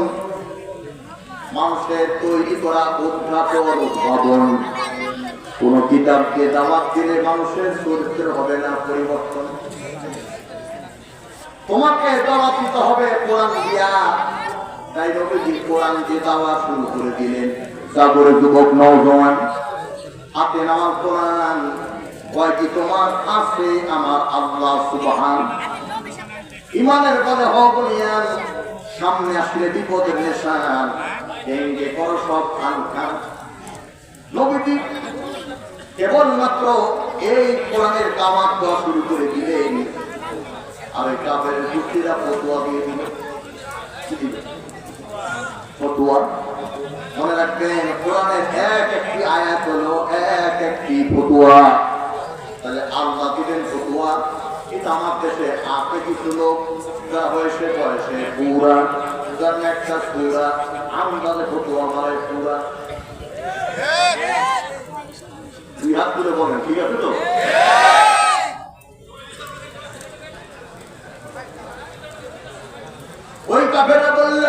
মানুষের তৈরি করা উদ্ভাবন কোন কিতাবকে দাওয়াত দিলে মানুষের চরিত্র হবে না পরিবর্তন। তোমাকে দাওয়াত দিতে হবে কোরআন দিয়া। তাই নবীজি কোরআন দিয়ে দাওয়াত শুরু করে দিলেন। সাগরে যুবক নওজওয়ান, হাতে নামাজ কোরআন, কয়টি তোমার আছে আমার আল্লাহ সুবহান। ইমানের বলে হবলিয়ান, সামনে আসলে বিপদের নিশান, ভেঙ্গে করো সব খান। নবীজি কেবলমাত্র এই কোরআনের দাওয়াত দেওয়া শুরু করে দিলেন, আর এই কাফের যুক্তিরা ফতোয়া দিয়ে দিল। ফতোয়া মনে রাখবেন, কোরআনের এক একটি আয়াত হলো এক একটি ফতোয়া। তাহলে আল্লাহ দিলেন ফতোয়া। কিন্তু আমার দেশে আপনি কিছু লোক হয়েছে বয়সে পুরা একটা পুরা আমদানে ফতোয়া মারে পুরা। দুই হাত তুলে বলেন, ঠিক আছে তো? ওই কাফেররা বলল,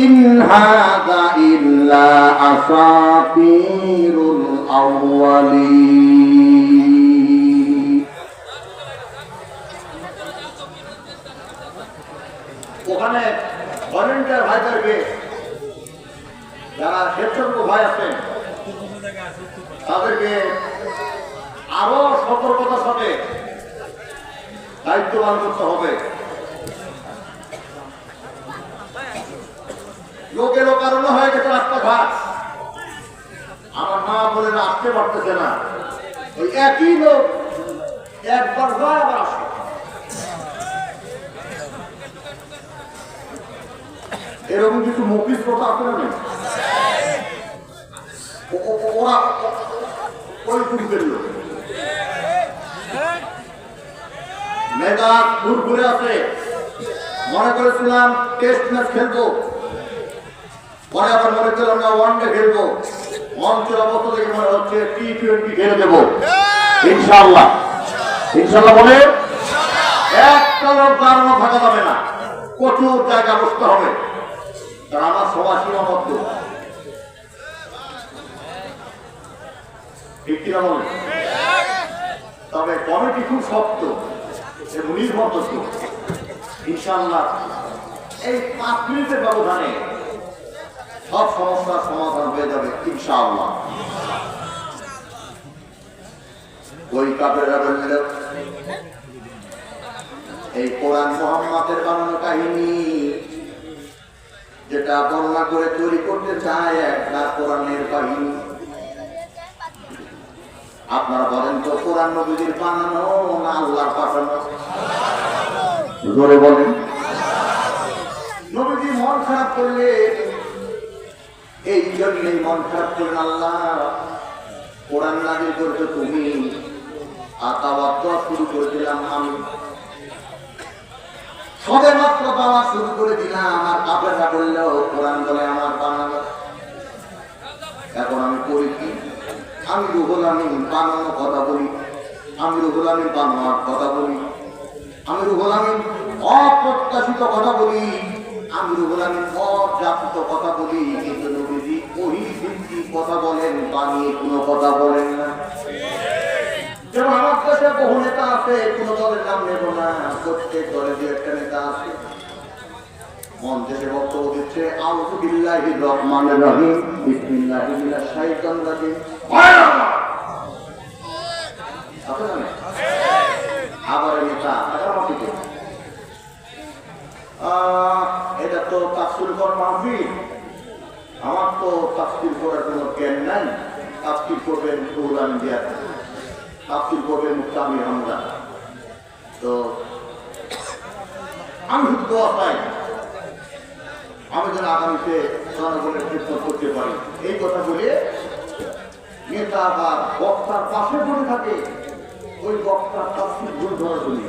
ইন হাযা ইল্লা আসাতিরুল আউয়ালিন। ওখানে ভলেন্টিয়ার ভাইদেরকে, যারা স্বেচ্ছাসেবক ভাই আছেন, তাদেরকে আরো সতর্কতার সাথে দায়িত্ববান করতে হবে। লোকেরও কারণে হয়ে গেছে রাস্তাঘাট, আমার মা বলে আসতে পারতেছে না। ওই একই লোক একবার যায় আবার আসে। এরকম কিছু মৌখিক কথা আছে না? ওরা ওই গ্রুপের লোক মেগা ঘুরে আছে। মনে করেছিলাম টেস্ট ম্যাচ খেলবো, পরে আবার মনে করলাম না ওয়ান ডে খেলবো। মঞ্চের অবস্থা থেকে মনে হচ্ছে T20 খেলে দেবো ইনশাআল্লাহ। ইনশাআল্লাহ বলে একটা লোক দাঁড়ানো থাকা যাবে না, প্রচুর জায়গা বসতে হবে, কারণ আমার সবার সীমাবদ্ধ। ঠিক কিনা বলে? তবে কমিটি খুব শক্ত এবং নির্ভরযোগ্য। ইনশাআল্লাহ এই 5 মিনিটের ব্যবধানে সব সমস্যার সমাধান হয়ে যাবে ইনশাআল্লাহ। ওই কাফেররা বলল, এই কোরআন মুহাম্মাদের বানানো কাহিনী, যেটা বর্ণনা করে তৈরি করতে চায় একটা কোরআনের কাহিনী। আপনারা বলেন তো, কোরআন নবীর বানানো না আল্লাহর পাঠানো? জোরে বলেন। নবীজি মন খারাপ করলে, এই জন্যই মন খারাপ করলেন আল্লাহ। কোরআন নাযিল করতে তুমি, আতাওয়াত শুরু করে দিলাম আমি। সবে মাত্র পাওয়া শুরু করে দিলাম, আমার কাফেররা বলল কোরআন বলে আমার বানানো। আমি রুহুল আমিন বানানো কথা বলি, আমি রুহুল আমিন বানোয়ার কথা বলি, আমি রুহুল আমিন অপ্রত্যাশিত কথা বলি, আমি রুহুল আমিন অযাচিত কথা বলি, কিন্তু নবীজি ওহি ভিত্তিক কথা বলেন, বানিয়ে কোনো কথা বলেন না। যেমন আমার দেশে বহু নেতা আছে, কোনো দলের নাম নেব না, প্রত্যেক দলে দু একটা নেতা আছে, মন থেকে বক্তব্য দিচ্ছে আউযু বিল্লাহির রহমানির রহিম বিসমিল্লাহি মিনাশ শাইতানির রাজিম। আবার নেতা এটা তো তাফসীর কর মাহফিল, আমার তো তাফসীর করার কোনো জ্ঞান নাই। তাফসীর করবেন কুরআন দিয়া, তাফসীর করবেন মুফতি হামজা। তো আমি শুধু দোয়া পাই আমি যেন আগামীতে জনগণের খেদমত করতে পারি। এই কথা বলে নেতা বা বক্তার পাশে বসে থাকে, ওই বক্তার তাফসীর ভুল ধরার জন্য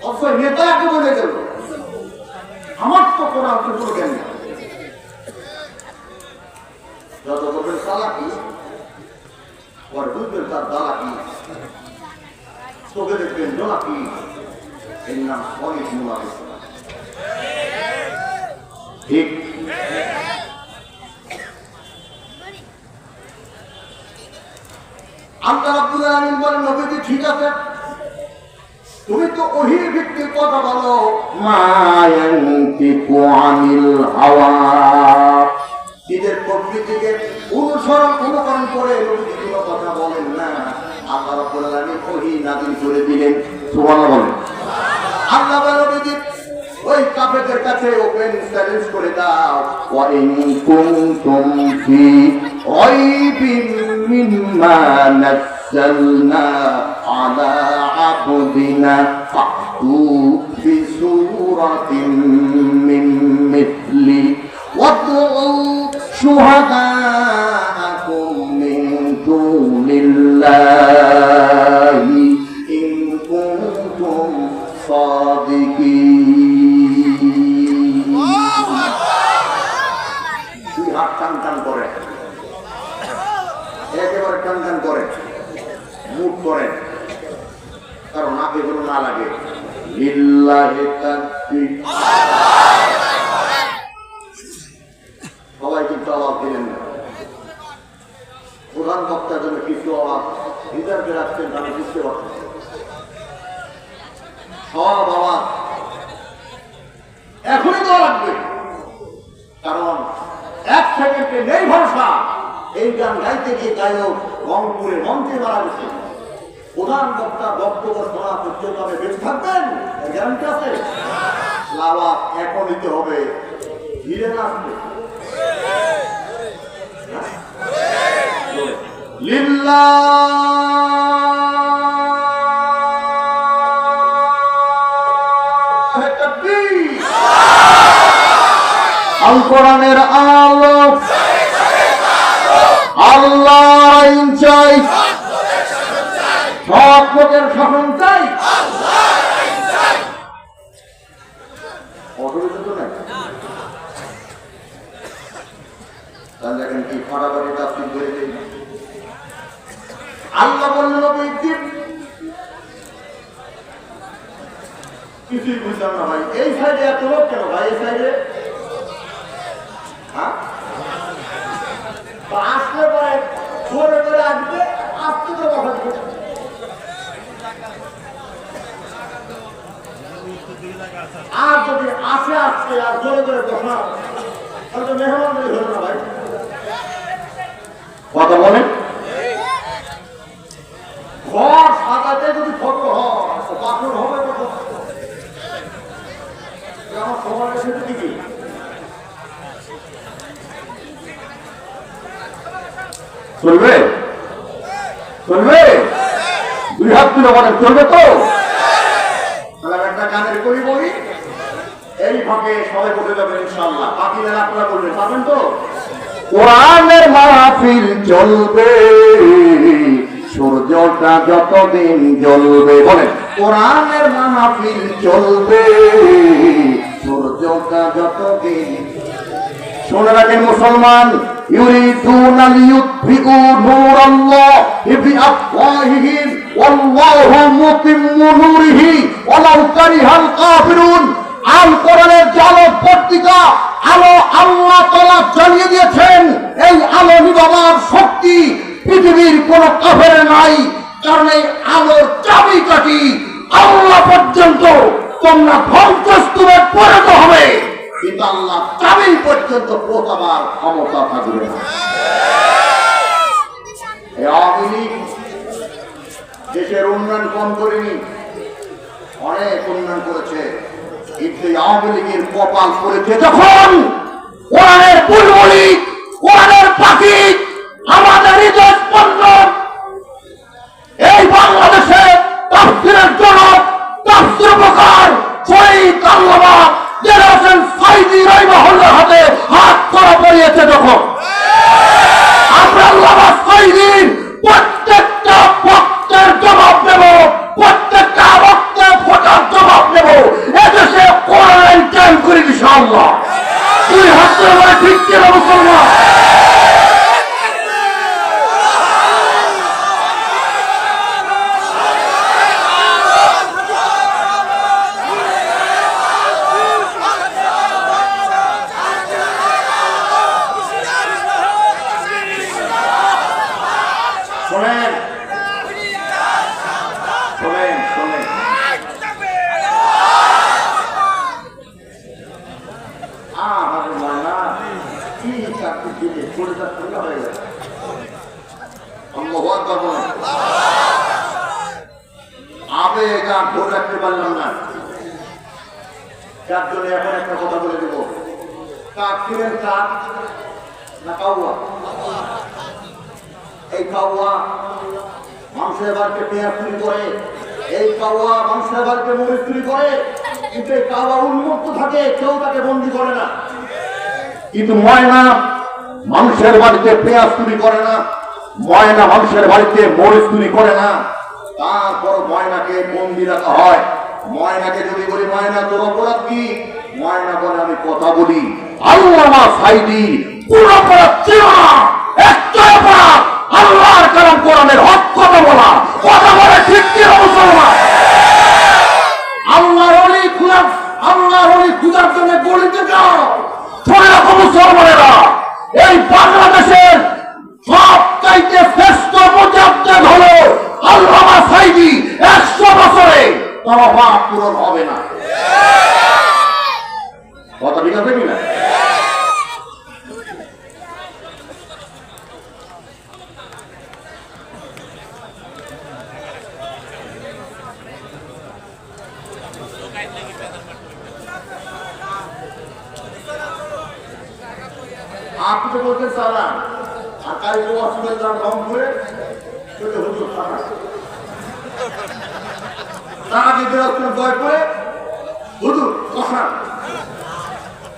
অথচ নেতা একে বলে গেল আমার তো কোরআন কোনো জ্ঞান নেই। যত বলবেন চালাকি ওর বুঝবেন তার দালাকি, চোখে দেখবেন জোনাকি, এর নাম অনেক মুনাফিক। ঠিক আল্লাহ রাব্বুল আলামিন বলেন নবীজি ঠিক আছে, তুমি তো ওহীর ভিত্তিক কথা বলো, মা ইয়ানতিকু আনিল হাওয়া, নিজের প্রকৃতিকে অনুকরণ করে নবীজি কোনো কথা বলেন না। আল্লাহ রাব্বুল আলামিন ওহী নাযিল করে দিলেন, সুবহানাল্লাহ বলেন। আল্লাহ নবীজি ওই কাফেরদের কাছে ওপেন চ্যালেঞ্জ করে দাও, ওয়া ইন কুনতুম ফি রাইবিন মিম্মা নাযালনা আলা আবদিনা ফাতু বিসূরাতিন মিন মিথলি ওয়াদউ শুহাদাআকুম মিন দুনিল্লাহি ইন কুনতুম সাদিকিন। দুই হাত টান টান করে, একেবারে টান টান করে, মুখ করে, কারণ আগে যেন না লাগে। লিল্লাহি তাকবীর। সবাই কিন্তু আওয়াজ দিলেন না, প্রধান বক্তার জন্য কিছু আওয়াজ রিজার্ভে রাখছেন, আমি বুঝতে পারছি সব আওয়াজ এখনই দেওয়া লাগবে, কারণ এক সেকেন্ডে নেই ভরসা। এই গান গাইতে গিয়ে গায়ক রংপুরে মঞ্চে মারা গেছে, প্রধান বক্তা বক্তব্য শোনা পর্যন্ত আপনি বেঁচে থাকবেন, গ্যারান্টি আছে? আওয়াজ এখন নিতে হবে, ধীরে না আসবে। আল কোরআনের আলো, আল্লাহর আইন চাই, সব লোকের শাসন চাই। অসুবিধা তো নাই, তাহলে দেখেন কি ফাটাফাটি তাফসীর করে দিই। আল্লাহ বললেন কিছুই বুঝলাম না ভাই, এই সাইডে এত লোক কেন ভাই? এই সাইডে আসলে পরে জোরে করে আসবে, আসতে তো কথা দিবে। আর যদি আসে আসছে আর জোরে করে বসা, তাহলে তো মেহমান হলো না ভাই। কথা বলেন, ঘর সাজাতে যদি ফটো হয় পাথর হবে কত? আমার সবার কাছে কি চলবে? চলবে? দুই হাত তুলে বলেন চলবে তো? তাহলে একটা গানের করি বলি, এই ফাঁকে সবাই বলে যাবেন ইনশাআল্লাহ। বাকি যারা আপনারা বলবেন পাবেন তো? কোরআনের মাহফিল চলবে, সূর্যটা যতদিন জ্বলবে। বলেন কোরআনের মাহফিল চলবে, সূর্যটা যতদিন। শুনে রাখেন মুসলমান, ইউরিদুনা লিইউতফিউ নূরাল্লাহি বিআফওয়াহিহিম ওয়াল্লাহু মুতিম্মু নূরিহি ওয়ালাউ কারিহাল কাফিরুন। আল কোরআনের যে আলো পত্রিকা, আলো আল্লাহ তাআলা জ্বালিয়ে দিয়েছেন। এই আলো নিভাবার শক্তি পৃথিবীর কোন কাফের নাই, কারণ এই আলোর চাবিকাঠি আল্লাহ পর্যন্ত। তোমরা ধ্বংসস্তূপে পরিণত হবে, কিন্তু আল্লাহ চাবি পর্যন্ত পৌঁছাবার ক্ষমতা থাকবে না। এই আওয়ামী লীগ দেশের উন্নয়ন কম করেনি, অনেক উন্নয়ন করেছে, কিন্তু আওয়ামী লীগের কপাল করেছে যখন কোরআনের বুলবুলি, কোরআনের পাখি, আমাদের হৃদয় স্পন্দন, এই বাংলাদেশে তাফসীরের জনক, তাফসীর প্রকার শহীদ আল্লামা দেলোয়ার হোসেন সাঈদী রাহিমাহুল্লাহর হাতে হাত ধরা পড়িয়েছে, যখন আমরা আল্লামা সাঈদীর প্রত্যেকটা বক্তের জবাব দেব, প্রত্যেকটা বক্তের ফোটার জবাব দেব। এদেশে কোরআন কায়েম করি ইনশাআল্লাহ। দুই হাত ধরে ঠিক কিনা মুসলমান? শোনেন শোনেন শোনেন, কি চাকরি দিলে চলে যাচ্ছে হয়ে গেছে। আবেগ আর ধরে রাখতে পারলাম না, যার জন্য এখন একটা কথা বলে দেবো। কাক ছিলেন কাক না কাউয়া? এই কাউয়া মানুষের বাড়িতে পেঁয়াজ চুরি করে, এই কাউয়া মানুষের বাড়িতে মরিচ চুরি করে, কিন্তু এই কাউয়া উন্মুক্ত থাকে, কেউ তাকে বন্দি করে না। কিন্তু ময়না মানুষের বাড়িতে পেঁয়াজ চুরি করে না, ময়না মানুষের বাড়িতে মরিচ চুরি করে না, তারপর ময়নাকে বন্দি রাখা হয়। ময়নাকে যদি বলি ময়না তোর অপরাধ কি, ময়না বলে আমি কথা বলি। আল্লামা সাঈদী কোন অপরাধ ছিল না, একটা অপরাধ আল্লাহর কালাম কোরআনের হক কথা বলা। কথা বলে ঠিক কি মুসলমান? আল্লাহর ওলি খুদা, আল্লাহর ওলি খুদার জন্য গলিতে যাও। শুনে রাখো মুসলমানেরা, এই বাংলাদেশের সবচাইতে শ্রেষ্ঠ মুজাদ্দিদ হলো আল্লামা সাঈদী। 100 বছরে তওবা পূরণ হবে না। কথা ঠিক আছে কিনা? আপনি তো বলছেন সালাম, আর কালকে অসুবিধা যান রং করে চলে হুজুর সালাম, তাকে বিরক্ত জয় করে হুজুর কষান,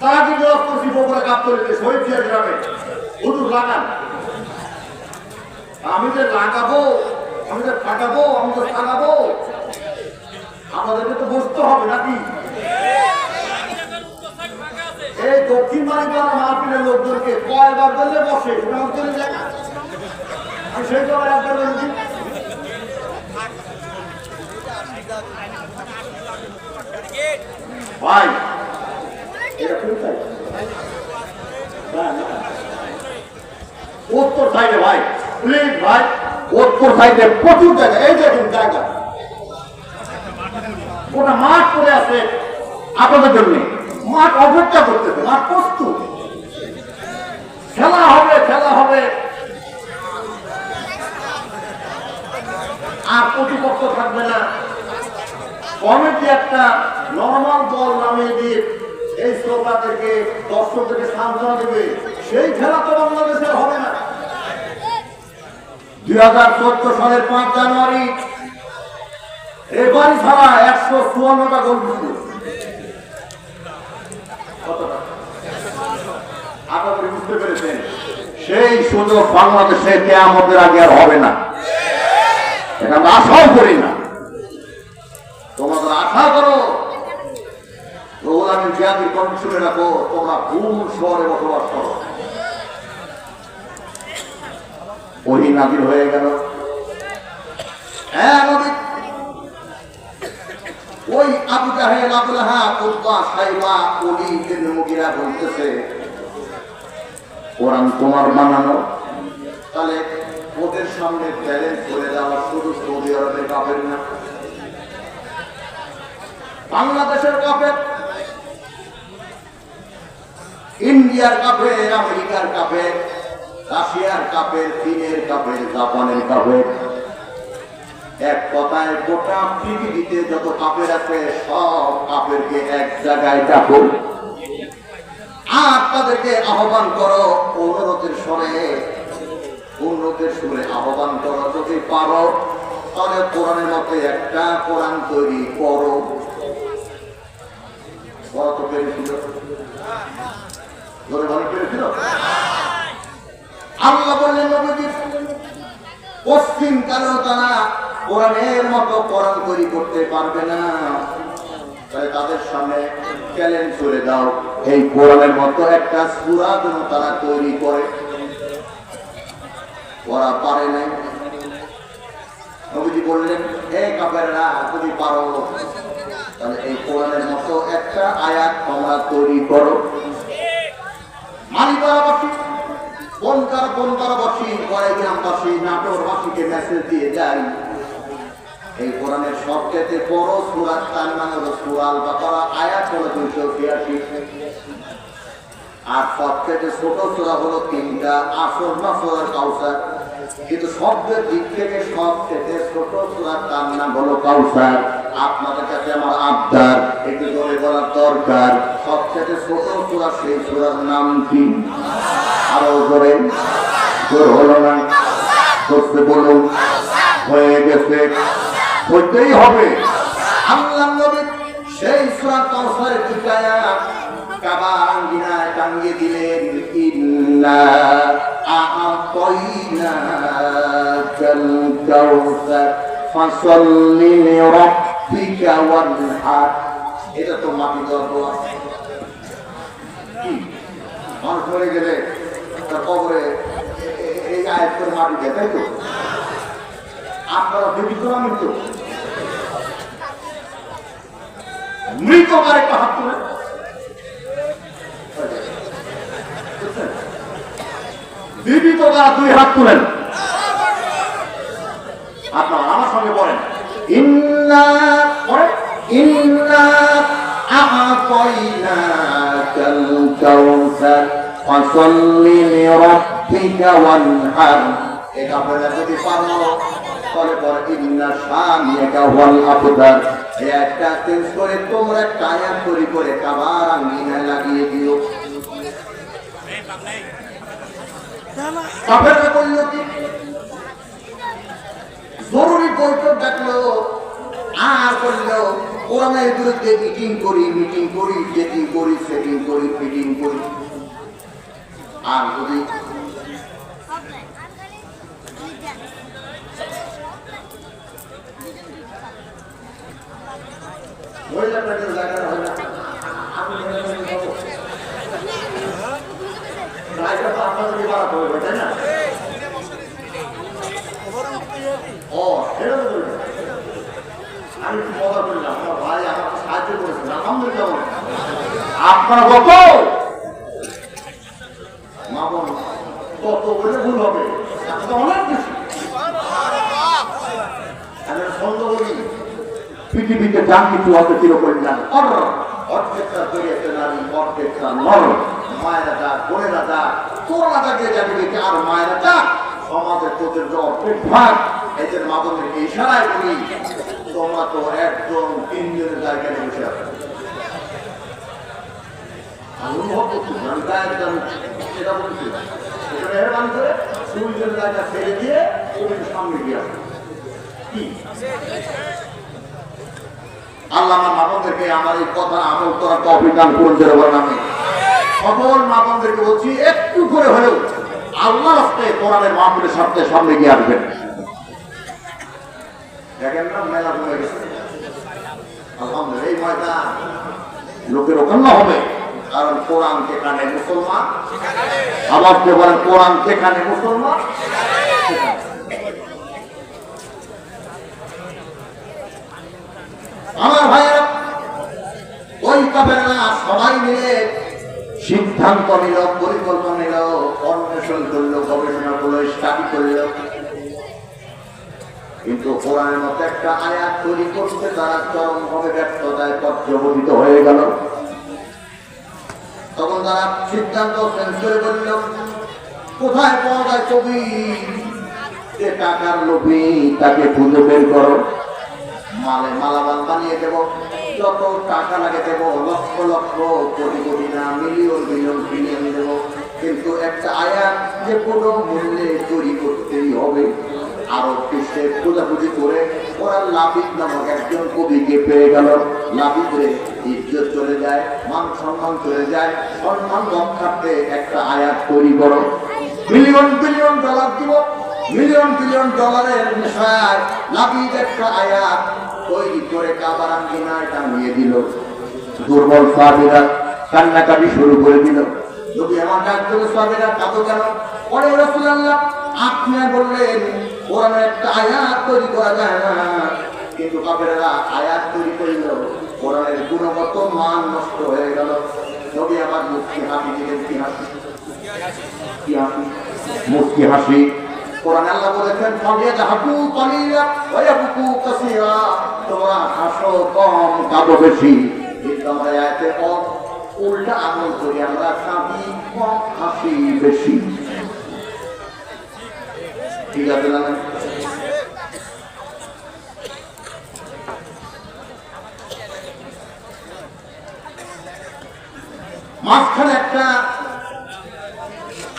তাকে বিরক্ত শিব করে কাপ করে দিয়ে শহীদ দিয়ে গ্রামে হুজুর লাগান। আমি যে লাগাবো, আমি যে ফাটাবো, আমি যে লাগাবো, আমাদেরকে তো বসতে হবে নাকি? এই দক্ষিণ মানিকগঞ্জ মাহফিলের লোকদেরকে কয়বার বললে বসে, আমি সেই সময় একবার বলছি ভাই উত্তর সাইডে ভাই প্লিজ ভাই, উত্তর সাইডে প্রচুর জায়গা, এই দেখুন জায়গা ওটা মাঠ পড়ে আছে আপনাদের জন্য, মাঠ অপেক্ষা করতেছে, মাঠ প্রস্তুত, খেলা হবে খেলা হবে। আর প্রতিপক্ষ থাকবে না, কমিটি একটা নরমাল দল নামিয়ে দিয়ে এই শ্রোতাদেরকে দর্শকদেরকে সান্ত্বনা দেবে, সেই খেলা তো বাংলাদেশে হবে না। 2014 সালের 5 জানুয়ারি এবারই ছাড়া 154টা গোল দিচ্ছে। আপনারা বুঝতে পেরেছেন, সেই সুযোগ বাংলাদেশে কিয়ামতের আগে আর হবে না, এটা আমরা আশাও করি না। তোমাদের আশা করো, রোহুল আমিন জিয়াদের কন্ডিশনে রাখো, তোমরা ভুল শহরে বসবাস করো, ওহী নাযিল হয়ে গেল। হ্যাঁ নবী, ওই আবু জাহেল, আবু লাহাব, উতবা, সাইবা, ওলীদ ইবনে মুগীরা বলতেছে কোরআন তোমার বানানো, তাহলে ওদের সামনে চ্যালেঞ্জ করে দেওয়া শুধু সৌদি আরবের কাফের না, বাংলাদেশের কাফের, ইন্ডিয়ার কাফের, আমেরিকার কাফের, রাশিয়ার কাফের, চীনের কাফের, জাপানের কাফের, এক কথায় গোটা পৃথিবীতে যত কাফের আছে সব কাফেরকে এক জায়গায় ডাকো আর তাদেরকে আহ্বান করো অনুরোধের সুরে আহ্বান করো। যদি পারো তাহলে কোরআনের মধ্যে একটা কোরআন তৈরি করো। বড় তো পেরেছিল, ধরে ভালো পেরেছিল। আল্লাহ বললেন নবীজি পশ্চিম কালেও তারা কোরআনের মতো কোরআন তৈরি করতে পারবে না, তাই তাদের সামনে চ্যালেঞ্জ করে দাও, এই কোরআনের মতো একটা সূরা যেন তারা তৈরি করে। ওরা পারে নাই। নবীজি বললেন হে কাফেররা, যদি পারো তাহলে এই কোরআনের মতো একটা আয়াত তোমরা তৈরি করো। মালিকাবাসী, বনকারবাসী, গ্রামবাসী, নাটোরবাসীকে মেসেজ দিয়ে যায়, এই কোরআনের সবচেয়ে বড় সূরা তার নাম হলো সূরা আল বাকারা, আয়াত হলো 286, আর সবচেয়ে ছোট সূরা হলো 3টা, আসর না সূরা কাউসার। কিন্তু শব্দের দিক থেকে সবচেয়ে ছোট সূরা তার নাম হলো কাউসার। আপনাদের কাছে আমার আবদার, একটু জোরে বলার দরকার, সবচেয়ে ছোট সূরা সেই সূরার নাম কি? আরো জোরে, জোর হলো না, করতে বলুন, হয়ে গেছে, হইতেই হবে। আল্লাহ নবী সেই সূরা কাউসারের দুটায়া কাবার আঙ্গিনায় টাঙিয়ে দিলেন, ইন্না আ'তাইনাকাল কাউসার ফাসাল্লি লিরাব্বিকা ওয়ানহার। এটা তো মাটি দেওয়ার দোয়া। কি মানুষ মরে গেলে তার কবরে এই আয়াত করে মাটি দেয়, তাই তো? আপনারা বিবিধ মৃত মৃতকার একটা হাত তুলে জীবিত তারা 2 হাত তুলেন। আপনারা আমার সঙ্গে বলেন, ইন্না আ'তাইনাকাল কাউসার ফাসাল্লি লিরাব্বিকা ওয়ানহার। এই কাফেররা যদি পারো তাহলে পরে ইন্না শানিয়াকা ওয়াল আবতার, এই একটা চেঞ্জ করে তোমরা একটা আয়াত তৈরি করে কাবার আঙ্গিনায় লাগিয়ে দিও। কাফেররা বলল কি? জরুরি বৈঠক ডাকলো আর বললো কোরআনের বিরুদ্ধে মিটিং করি, যেটিং করি, সেটিং করি, ফিটিং করি। আর যদি জায়গা হয় না, আপনাদের বাড়াতে হবে, তাই না? ও সেটা তো বলবেন, আমি একটু মজা করলাম, আমার ভাই আমাকে সাহায্য করেছেন, আলহামদুলিল্লাহ। আপনার কত মা বোন কত বলে ভুল হবে, অনেক বেশি। আমি সন্দেহ করি পৃথিবীতে যা কিছু হবে চিরকল্যাণ, অর্ধেকটা বেরিয়েছে নারী, অর্ধেকটা নর, মায়েরা যাক, বোনেরা যাক, তোরা যাকে যাবে দেখে আর মায়েরা যাক, সমাজের তোদের যে অর্ধেক ভাগ, এদের মা বোনদেরকে ইশারায় বলি তোমরা তো 1-2-3 জায়গায় বসে আছো। আমি অনুভব করছি, আমি গায়ে সেটা বলছি, এটা মেহরবানি করে 2 জনের জায়গা ছেড়ে দিয়ে তুমি সামনে গিয়ে আসো। কি আল্লাহ আমার মা বোনদেরকে আমার এই কথা আমল করার তৌফিক দান করুন, জোরে বলেন আমিন। সকল মা বোনদেরকে বলছি একটু করে হলেও আল্লাহর রাস্তায় কোরআনের মাহফিলের সামনে গিয়ে আসবেন। দেখেন না মেলা হয়ে গেছে, আলহামদুলিল্লাহ। এই ময়দান লোকের ওখানে হবে, কারণ কোরআন যেখানে মুসলমান, আবার বলেন কোরআন যেখানে মুসলমান আমার ভাইয়েরা, ওই কাফেররা সবাই মিলে সিদ্ধান্ত নিল, পরিকল্পনা নিল, অন্বেষণ করলো, গবেষণা করলো, স্টাডি করলো, কিন্তু কোরআনের মতো একটা আয়াত তৈরি করতে তারা চরমভাবে ব্যর্থতায় পর্যবসিত হয়ে গেল। তখন তারা সিদ্ধান্ত চেঞ্জ করে বলল, কোথায় পাওয়া যায় কবি, যে টাকার লোভী তাকে খুঁজে বের করো, মালামাল বানিয়ে দেব, যত টাকা লাগে দেব, লক্ষ লক্ষ কোটি কোটি না মিলিয়ন মিলিয়ন বিলিয়ন দেব, কিন্তু একটা আয়াত যে কোনো মূল্যে তৈরি করতেই হবে। আরো পৃষ্ঠে খোঁজাখুঁজি করে ওরা লাবিদ নামক একজন কবিকে পেয়ে গেল। লাবিদরে ইজ্জত চলে যায়, মান সম্মান চলে যায়, সম্মান রক্ষার্থে একটা আয়াত তৈরি করো, বিলিয়ন বিলিয়ন ডলার দিব, মিলিয়ন বিলিয়ন ডলারের নেশায় লাবিদ একটা আয়াত তৈরি করে কাবার আঙ্গিনায় টাঙিয়ে দিল। দুর্বল সাহাবীরা কান্নাকাটি শুরু করে দিল। যদি আমার ডাক থেকে সাহাবীরা কাঁদো কেন? পরে রাসূলুল্লাহ আপনি বললেন কোরআনের একটা আয়াত তৈরি করা যায় না, কিন্তু কাফেররা আয়াত তৈরি করিল, কোরআনের গুণগত মান নষ্ট হয়ে গেল। নবী আমার মুখে হাসি দিলেন, কি হাসি, কি হাসি, মুখে হাসি। কোরআন আল্লাহ বলেছেন, ফালিয়াযহাকু কালিলা ওয়া ইয়াবকু কাসীরা, তোমরা হাসো কম কাঁদো বেশি। কিন্তু আমরা আয়াতে উল্টা আমল করি, আমরা কাঁদি কম হাসি বেশি। ঠিক আছে না? মাঝখানে একটা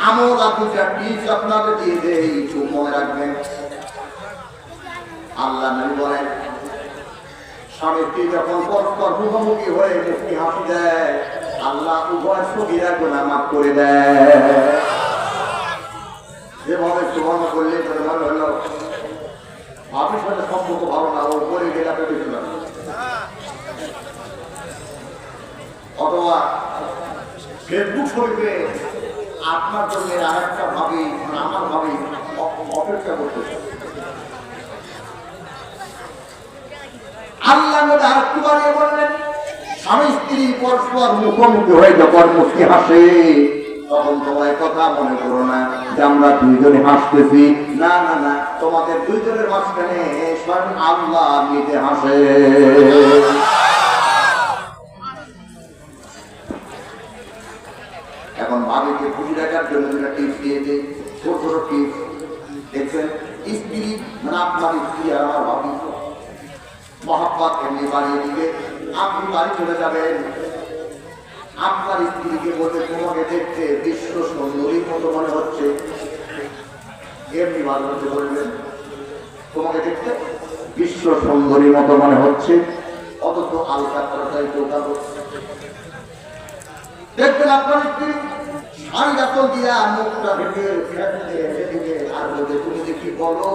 আমল দুটা টিপস আপনাদের দিয়ে দেই, একটু মনে রাখবেন। আল্লাহ নবী বলেন, স্বামী স্ত্রী যখন পরস্পর মুখোমুখি হয়ে মুখে হাসি দেয়, আল্লাহ উভয় সগীরা গুনাহ মাফ করে দেয়। যেভাবে সুবহান করলে মনে হলো ভাবির সাথে সম্পর্ক ভালো না, ও করে গেলে আপনি বেশি না, অথবা ফেসবুক শরীফে আপনার জন্য আর একটা ভাবি, আমার ভাবি অপেক্ষা করতেছে। আল্লাহ আর একটু বানিয়ে বললেন, স্বামী স্ত্রী পরস্পর মুখোমুখি হয়ে যখন মুখে হাসে, তখন তোমার কথা মনে করো না যে আমরা দুইজনে হাসতেছি, না না না, তোমাদের দুইজনের মাঝখানে স্বয়ং আল্লাহ নিজে হাসে। এখন ভাবিকে খুশি রাখার জন্য দুটা টিপস দিয়েছে, ছোট ছোট টিপস। দেখছেন, স্ত্রী মানে আপনার স্ত্রী আর আমার ভাবি মহব্বত এমনি বাড়িয়ে দিবে। আপনি বাড়ি চলে যাবেন, আপনার স্ত্রীকে বলবে তোমাকে দেখতে বিশ্ব সুন্দরীর মতো মনে হচ্ছে, এমনি ভালোবাসে বলবেন তোমাকে দেখতে বিশ্ব সুন্দরীর মতো মনে হচ্ছে, অথচ আলকা করাটাই চৌকা করছে। দেখবেন আপনার স্ত্রী শাড়ি গাছল দিয়া মুখটা ভেঙে সেদিকে আর বলবে তুমি যে কি বলো,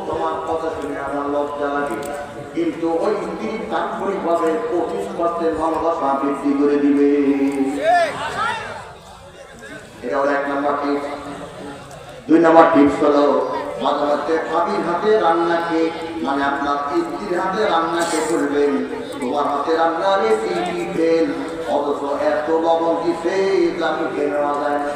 তোমার কথা শুনে আমার লজ্জা লাগে, কিন্তু ওই স্ত্রী তাৎক্ষণিক ভাবে 25% ভালোবাসা বৃদ্ধি করে দিবে। এটা হলো 1 নম্বর টিপস। 2 নম্বর টিপস হলো মাঝে মাঝে ভাবির হাতে রান্নাকে, মানে আপনার স্ত্রীর হাতে রান্নাকে করবেন, তোমার হাতে রান্না রেসিপি ফেল, অথচ এত লবণ দিছে আমি খেয়ে নেওয়া যায় না।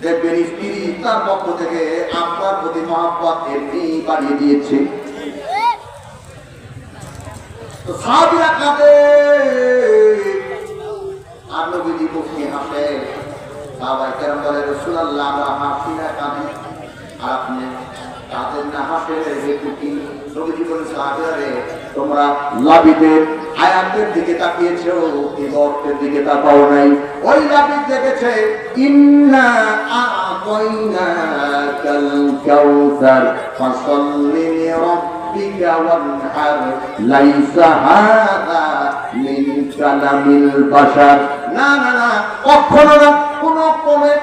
দেখবেন স্ত্রী তার পক্ষ থেকে আপনার প্রতি মহব্বত এমনি বাড়িয়ে দিয়েছে। তো সাহাবীরা কাঁদে আর নবীজি মুখে হাসে। সাহাবায়ে কেরাম বলে, রাসূলুল্লাহ আমরা হাসি না কাঁদি, আর আপনি কাঁদেন না হাসেন, হেতু কি? নবীজি বলেন, সাহাবীরা রে, তোমরা লাবিদের আয়াতের দিকে তাকিয়েছো, এই অর্থের দিকে তাকাও নাই। ওই লাবিদ দেখেছে ইন্না আ'তাইনাকাল কাউসার ফাসাল্লি লিরাব্বিকা ওয়ানহার লাইসা হাযা মিন কালামিল বাশার। না না না, কখনো না, কোনো কমে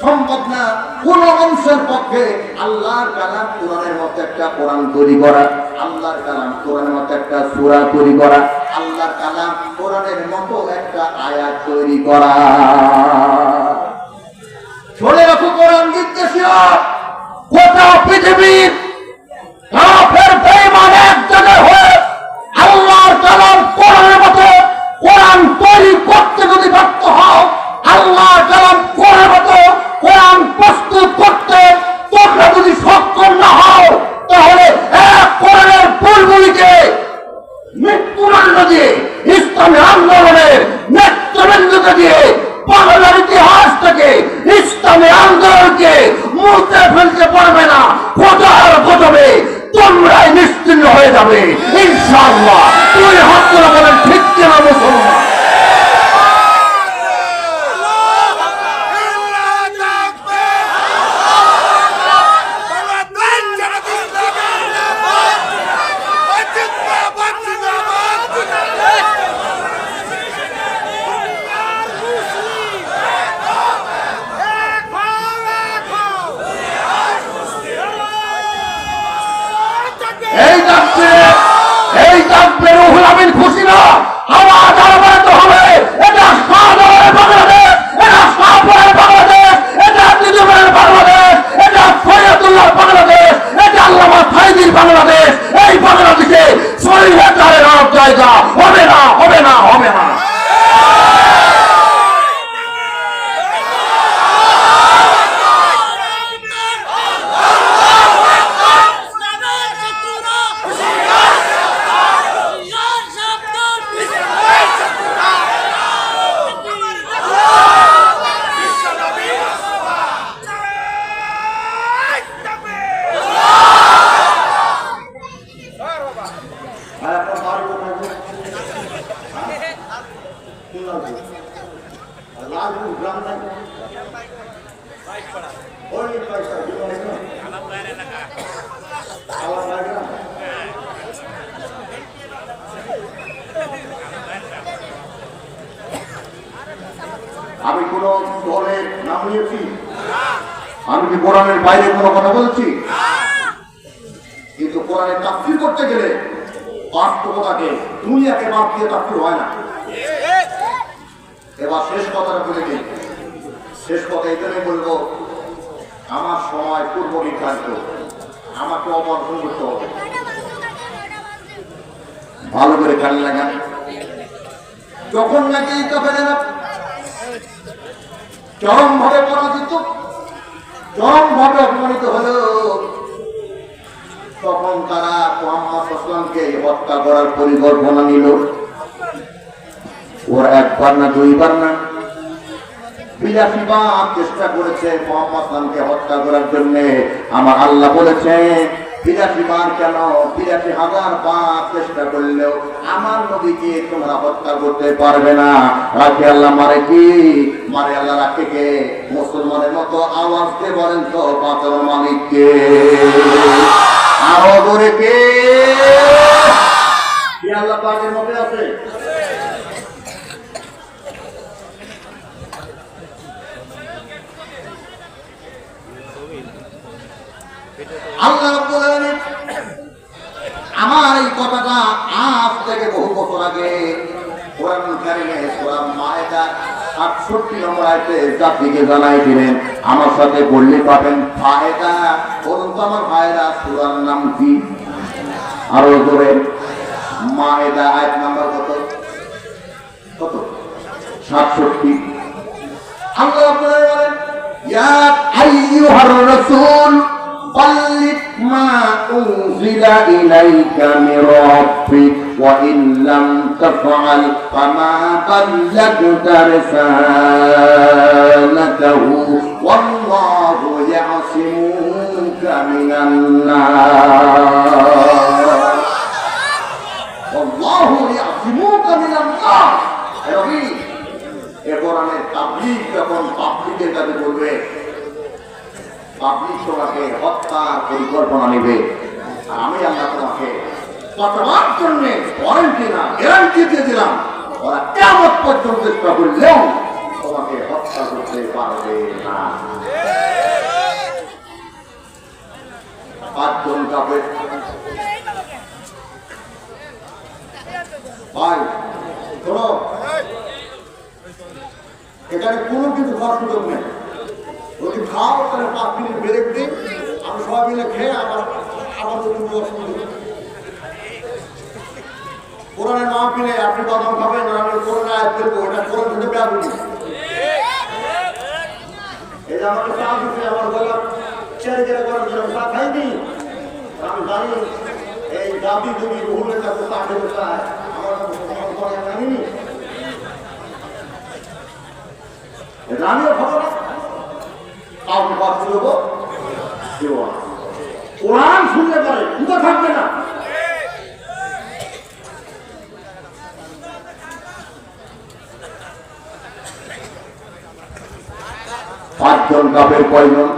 সম্ভব না কোন মানুষের পক্ষে আল্লাহর কালাম কোরআনের মতো একটা কোরআন তৈরি করা, আল্লাহর কালাম কোরআনের মতো একটা সূরা তৈরি করা, আল্লাহর কালাম কোরআনের মতো একটা আয়াত তৈরি করা। শুনে রাখো কোরআন নির্দেশিয়া গোটা পৃথিবীর কাফের বেঈমান এক জায়গায় হয়ে আল্লাহর কালাম কোরআনের মতো কোরআন তৈরি করতে যদি ব্যর্থ হও, আল্লাহর কালাম কোরআনের মতো কোরআন প্রস্তুত করতে তোমরা যদি সক্ষম না হও, তাহলে এক কোরআনের বুলবুলিকে মৃত্যুদণ্ড দিয়ে ইসলামী আন্দোলনের নেতৃবৃন্দকে দিয়ে বাংলার ইতিহাস থেকে ইসলামী আন্দোলনকে মুছে ফেলতে পারবে না। খোদার গজবে তোমরাই নিশ্চিন্ন হয়ে যাবে ইনশাআল্লাহ। তুই হাত করে বলেন ঠিক কিনা মুসলমান? এই ডাকবে রুহুল আমিন খুশি না? আওয়াজ আরো বাড়াতে হবে। এটা শাহজালালের বাংলাদেশ, এটা শাহপুরের বাংলাদেশ, এটা দিদিমের বাংলাদেশ, এটা ফরিয়াতুল্লাহর বাংলাদেশ, এটা আল্লামা সাঈদীর বাংলাদেশ। এই বাংলাদেশে শরীয়তের জায়গা হবে না, হবে না, হবে না। আমি কোন দলের নাম নিয়েছি? আমি কি কোরআনের বাইরে কোনো কথা বলছি? কিন্তু কোরআনের তাফসীর করতে গেলে বাস্তবতাকে দুনিয়াকে বাদ দিয়ে তাফসীর হয় না। এবার শেষ কথাটা বলে দিই। শেষ কথা এখানে বলবো, আমার সময় পূর্ব নির্ধারিত, আমাকে অবর্জন করতে হবে। ভালো করে খেয়াল লাগান। যখন নাকি কাফেরেরা চরম ভাবে পরাজিত, চরম ভাবে অপমানিত হলো, তখন তারা মুহাম্মদ সাল্লাল্লাহু আলাইহি ওয়াসাল্লামকে হত্যা করার পরিকল্পনা নিল। ওরা একবার না দুইবার না 82 বার চেষ্টা করেছে মুহাম্মদ সাল্লাল্লাহু আলাইহি ওয়াসাল্লামকে হত্যা করার জন্য। আমার আল্লাহ বলেছে 82 বার কেন, 82,000 বার চেষ্টা করলেও আমার নবীকে তোমরা হত্যা করতে পারবে না। রাখে আল্লাহ মারে কি? মারে আল্লাহ রাখে কে? মুসলমানের মতো আওয়াজ দিয়ে বলেন তো বাঁচানোর মালিক কে? আরো জোরে কে? আল্লাহ পাকের মধ্যে আছে। আল্লাহ বলেন, আমার এই কথাটা আজ থেকে বহু বছর আগে কোরআন কারিমে সূরা মায়েদা 68 নম্বর আয়াতে জাতিকে জানাই দিলেন। আমার সাথে বললে পাবেন ফায়দা। বলুন তো আমার ভাইরা, সূরার নাম কি? আরো জোরে। মায়েদা আয়াত নাম্বার কত? কত? 67। আল্লাহ বলেন, ইয়া আইয়ুহার রাসূল بلغ ما أنزل إليك من ربك وإن لم تفعل فما بلغت رسالته والله يعصمك من الناس والله يعصمك من الناس। এ কোরআনের তাবলীগ যখন পাবলিকের কাছে বলবে, পাবলিক তোমাকে হত্যার পরিকল্পনা নেবে, আর আমি আল্লাহ তোমাকে কতবার জন্য ওয়ারেন্টি না গ্যারান্টি দিয়ে দিলাম, ওরা কিয়ামত পর্যন্ত চেষ্টা করলেও তোমাকে হত্যা করতে পারবে না। 5 জন কাফের ভাই শোনো, এখানে কোনো কিছু করার সুযোগ নেই। যদি খাও তাহলে 5 মিনিট ব্রেক দিই, আমি সবাই মিলে খেয়ে আবার নতুন করে শুরু করি। কোরআনের মাহফিলে আপনি বাদাম খাবেন আর আমি কোরআন আয়াত করবো, এটা কোরআন থেকে বেয়াদবি। এই যে আমাকে চা দিচ্ছে, আমার গলা চেয়ারে চেয়ারে করার জন্য চা খাইনি, আমি জানি এই জাতি জমি বহুলের কাছে চা খেতে চায়, আমার কাছে জানিনি, এটা আমিও খাবো না, কাউকে পাচ্ছি দেবো দেবো না। কোরআন শুনলে পারে কোথা থাকবে না। পাঁচজন কাপের কয়জন?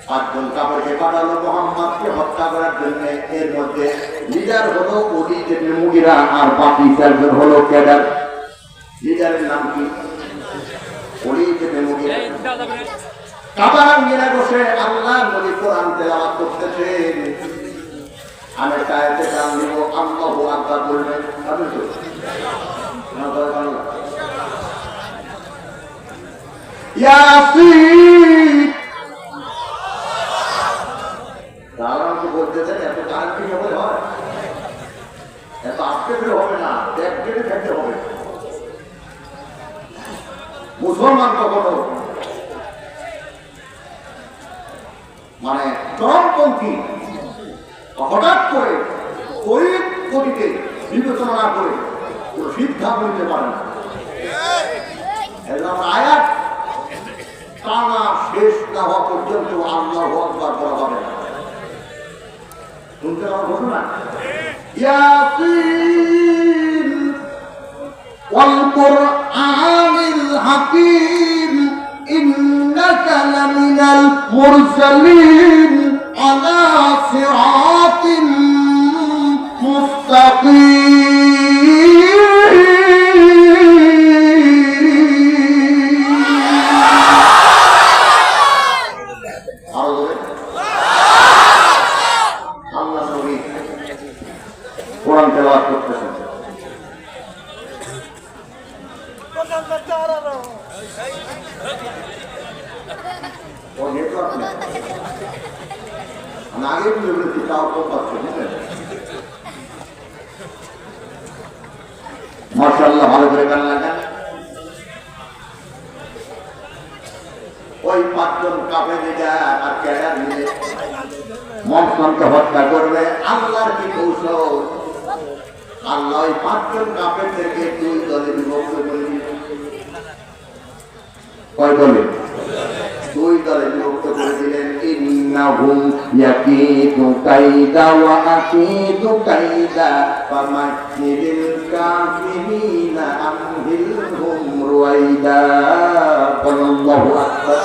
পাঁচজন কাপড়কে পাঠালো মোহাম্মদকে হত্যা করার জন্য। এর মধ্যে লিডার হলো ওলীদ ইবনে মুগীরা, আর বাকি 4 জন হলো ক্যাডার। লিডারের নাম কি? ওলীদ ইবনে মুগীরা। কাবার আঙ্গিনায় বসে আল্লাহ নবী কোরআন তেলাওয়াত করতেছেন। আমি কায়েতে গান দিব, আল্লাহু আকবার বলবেন, আপনি তো না দরকার না। ইয়াসিন তারা তো বলতেছেন এত গান কি হবে, হয় এত আস্তে করে হবে না, ব্যাগ কেটে থাকতে হবে। মুসলমান কখনো মানে চরমপন্থী হঠাৎ করে ওই গতিতে বিবেচনা না করে কোনো সিদ্ধান্ত নিতে পারে না। আয়াত টানা শেষ না হওয়া পর্যন্ত আল্লাহু আকবার বলা হবে না। শুনতে আমার ঘটনা ইয়াসিন ওয়াল কুরআনিল হাকীম ইন্নাকা লামিনাল মুরসালিন আলা সিরাতিন মুস্তাকিম। আল্লাহ নবী কোরআন তেলাওয়াত করতেছেন। আমি আগে বলেছি তাও কম পাচ্ছি, বুঝলেন? মাশাআল্লাহ, ভালো করে গান লাগান। ওই 5 জন কাফেররা আর ক্যাডার মিলে মুহাম্মদকে হত্যা করবে। আল্লাহর কি কৌশল! আল্লাহ ওই 5 জন কাফেরদেরকে 2 দলে বিভক্ত করে দিলেন। কয় দলে? 2 দলে বিভক্ত করে দিলেন। ইন্নাহুম ইয়াকিদু কাইদা ওয়া আকিদু কাইদা ফামাক্কিরিল কাফিরিনা আমহিলহুম রুয়াইদা। আল্লাহু আকবার।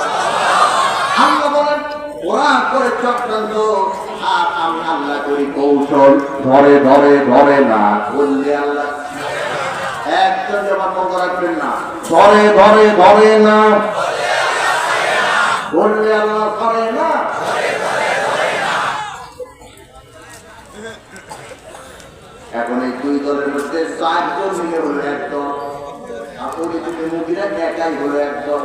আল্লাহ বলেন ওরা করে চক্রান্ত আর আমি আল্লাহ করি কৌশল। ধরে ধরে ধরে না বললে আল্লাহ একজন জমা বন্ধ রাখবেন না। ধরে ধরে ধরে না বললে আল্লাহ করে না। এখন এই 2 দলের মধ্যে 4 জন মিলে হলো এক দল, আর ওলীদ ইবনে মুগীরা একাই হলো এক দল।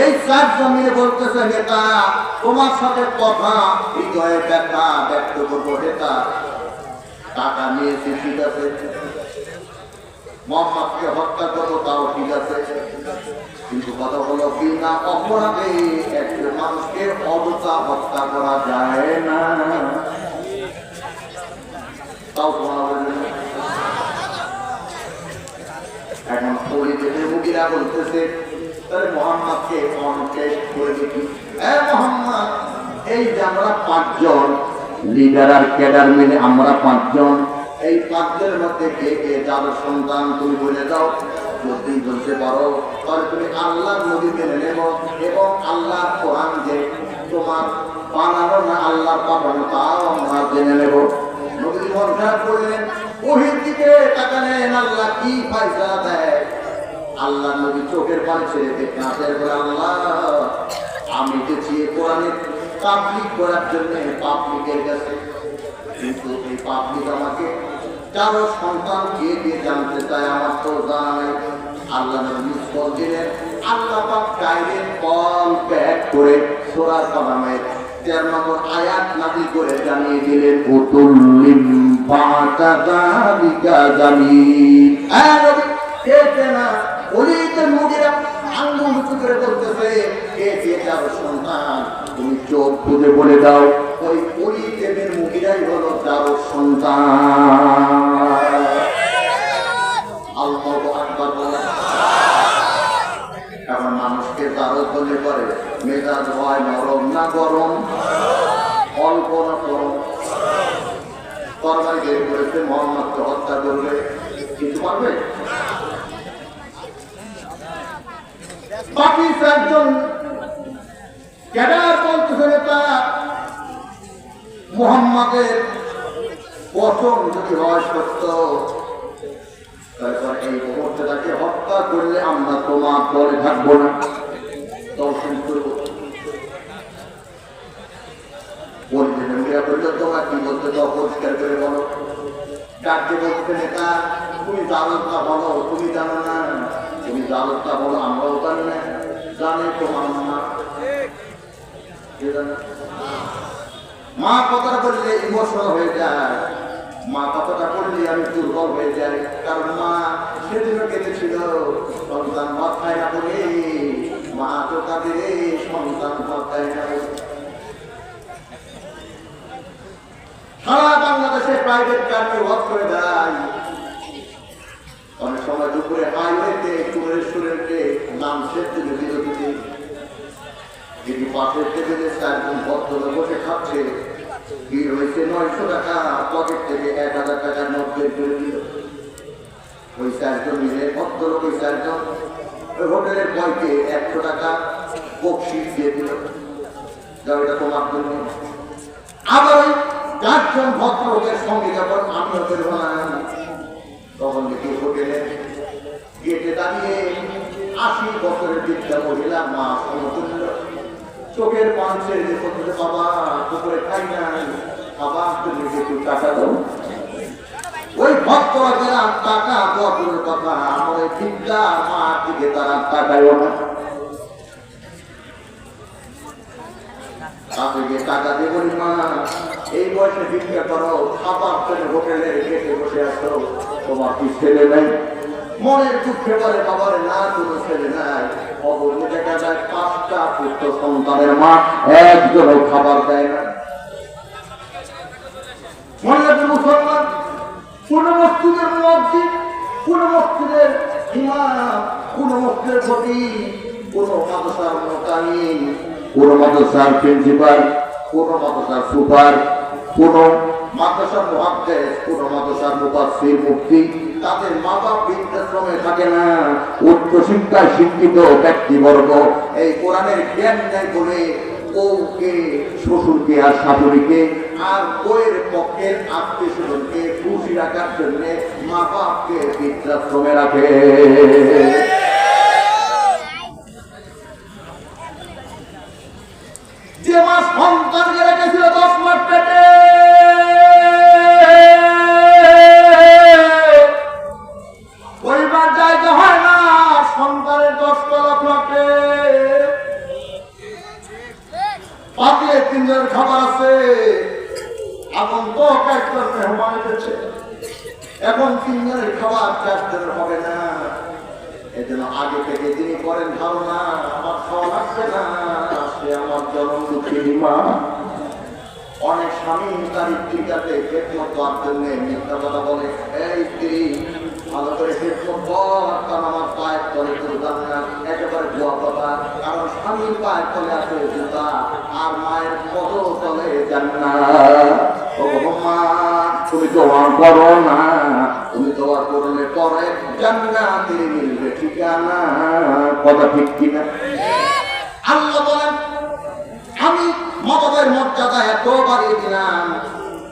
এই 4 জন মিলে বলতেছে, নেতা তোমার সাথে কথা হৃদয়ে ব্যথা ব্যক্ত করবো। নেতা টাকা নিয়েছি, ঠিক আছে, মুহাম্মদকে হত্যা করবো, তাও ঠিক আছে, কিন্তু কথা হলো বিনা অপরাধে একটা মানুষকে অযথা হত্যা করা যায় না। তাও তোমার এখন ওলীদ ইবনে মুগীরা বলতেছে, তাহলে মুহাম্মদকে অনটেস্ট করে দেখি। মুহাম্মদ, এই যে আমরা 5 জন লিডার আর ক্যাডার মিলে আমরা 5 জন, এই 5 জনের মধ্যে কে কে যার সন্তান তুমি বলে দাও। যদি বলতে পারো তাহলে তুমি আল্লাহর নবী মেনে নেব এবং আল্লাহর কোরআন যে তোমার বানানো না আল্লাহ পাঠানো তাও আমরা জেনে নেব। নবী মন খারাপ করলেন, ওহির দিকে তাকালেন, আল্লাহ কি ফয়সালা দেয়। আল্লাহ নবী চোখের পানি ছেড়ে দেখেন, আল্লাহ আমি গেছি কোরআনের তাবলীগ করার জন্য পাবলিকের কাছে, কিন্তু এই পাবলিক আমাকে কারো সন্তান কে কে জানতে চায়, আমার তো জানা নেই। আল্লাহ নবী মিস কল দিলেন, আল্লাহ পাক ডাইরেক্ট কল ব্যাক করে সূরা কালামের 13 নম্বর আয়াত নাযিল করে জানিয়ে দিলেন উতুল্লিম বা'দা যালিকা জামিল। নবী কে না ওলিদের মুগিরা আঙ্গুল উঁচু করে বলতেছে, কে কে যার সন্তান, তুমি চোখ বুঝে বলে দাও ওই ওলিদের মুগিরাই হলো যার সন্তান। আল্লাহু আকবার বলেন। এখন মানুষকে দারদ বলে করে মেজাজ হয় নরম না গরম, অল্প না গরম। তরবারি বের করেছে মোহাম্মদকে হত্যা করবে, কিন্তু পারবে? বাকি চারজন ক্যাডার বলতেছে নেতা মুহাম্মাদের পছন্দ যদি হয় সত্য, তারপর এই মুহূর্তে তাকে হত্যা করলে আমরা তোমার দলে থাকবো না, দর্শন করব। তোমরা কি বলতে চাও পরিষ্কার করে বলো। ডাকতে বলতে নেতা তুমি জালতা বলো, তুমি জানো না, তুমি জালতা বলো, আমরাও জানি না, জানে তোমার মা। মা কথাটা বললে ইমোশনাল হয়ে যায়, মা কথাটা বললে আমি দুর্বল হয়ে যাই, কারণ মা সেদিনও কেঁদেছিল সন্তান ভাত খায় না বলে, মা তো কাঁদে সন্তান ভাত খায় না বলে। সারা বাংলাদেশে প্রাইভেট কারকে ওয়াক করে দেয়, অনেক সময় দুপুরে হাইওয়েতে রেস্টুরেন্টে নাম সেরতে বিরতিতে যদি পাশের টেবিলে 4 জন ভদ্রলোক বসে খাচ্ছে, ভিড় হয়েছে 900 টাকা, পকেট থেকে 1000 টাকার নোট বের করে দিল। ওই 4 জন মিলে ভদ্রলোক ওই 4 জন হোটেলের বয়কে 100 টাকা বকশিশ দিয়ে দিল, যাও এটা তোমার জন্য। আবার ওই 4 জন ভদ্রলোকের সঙ্গে যখন আমিও বের হলাম, তখন দেখি হোটেলে গেটে দাঁড়িয়ে 80 বছরের বৃদ্ধা মহিলা মা সমতুল্য চোখের পান ছেড়ে দিয়ে বলতেছে, বাবা দুপুরে খাই নাই, বাবা তুমি একটু টাকা দাও। ওই ভক্তরা গেলাম টাকা দূরের কথা, আমার ওই বৃদ্ধা মার দিকে তারা টাকাইও না। তাদেরকে টাকা দেবো মা, এই বয়সে ভিক্ষা করো, খাবার করে হোটেলের গেটে বসে আসো, তোমার কি ছেলে নাই? মনের দুঃখে বলে বাবারে না কোনো ছেলে নাই। অবশ্যই দেখা যায় 5টা পুত্র সন্তানের মা একজনও খাবার দেয় না। মনে মুসলমান কোন মসজিদের মুয়াজ্জিন, কোন মসজিদের ইমাম, কোন মসজিদের খতিব, কোন মাদ্রাসার মুতামিম, কোন মাদ্রাসার প্রিন্সিপাল, কোন মাদ্রাসার সুপার, কোন মাদ্রাসার মুহাদ্দিস, কোন মাদ্রাসার মুফাসসির মুফতি, তাদের মা বাপ বৃদ্ধাশ্রমে থাকে না। উচ্চ শিক্ষায় শিক্ষিত ব্যক্তিবর্গ এই কোরআনের জ্ঞান নেই বলে বউকে, শ্বশুরকে আর শাশুড়িকে আর বইয়ের পক্ষের আত্মীয় স্বজনকে খুশি রাখার জন্য মা বাপকে বৃদ্ধাশ্রমে রাখে। যে মা সন্তানকে রেখেছিল 10 মাস পেটে, পরিবার জায়গা হয় না, সন্তানের 10 তলা ফ্ল্যাটে পাতলে 3 জনের খাবার আছে, এখন তো কয়েকজন মেহমান এসেছে, এখন 3 জনের খাবার 4 জনের হবে না। এজন্য আগে থেকে যিনি করেন ধারণা আমার খাওয়া লাগবে না, সে আমার জনম দুঃখিনী মা। অনেক স্বামী তার স্ত্রীটাকে খেদমত করার জন্য মিথ্যা কথা বলে, এই স্ত্রী ভালো করে খেদমত কর, কারণ আমার পায়ের তলে জুতা না, একেবারে ভুয়া কথা। কারণ স্বামীর পায়ের তলে আছে জুতা, আর মায়ের পদ তলে জান্নাত। ও মা তুমি দোয়া করো না, তুমি দোয়া করলে পরে জান্নাতে মিলবে ঠিকানা। কথা ঠিক কিনা? আল্লাহ বলেন আমি মা-বাবার মর্যাদা এত বাড়িয়ে দিলাম,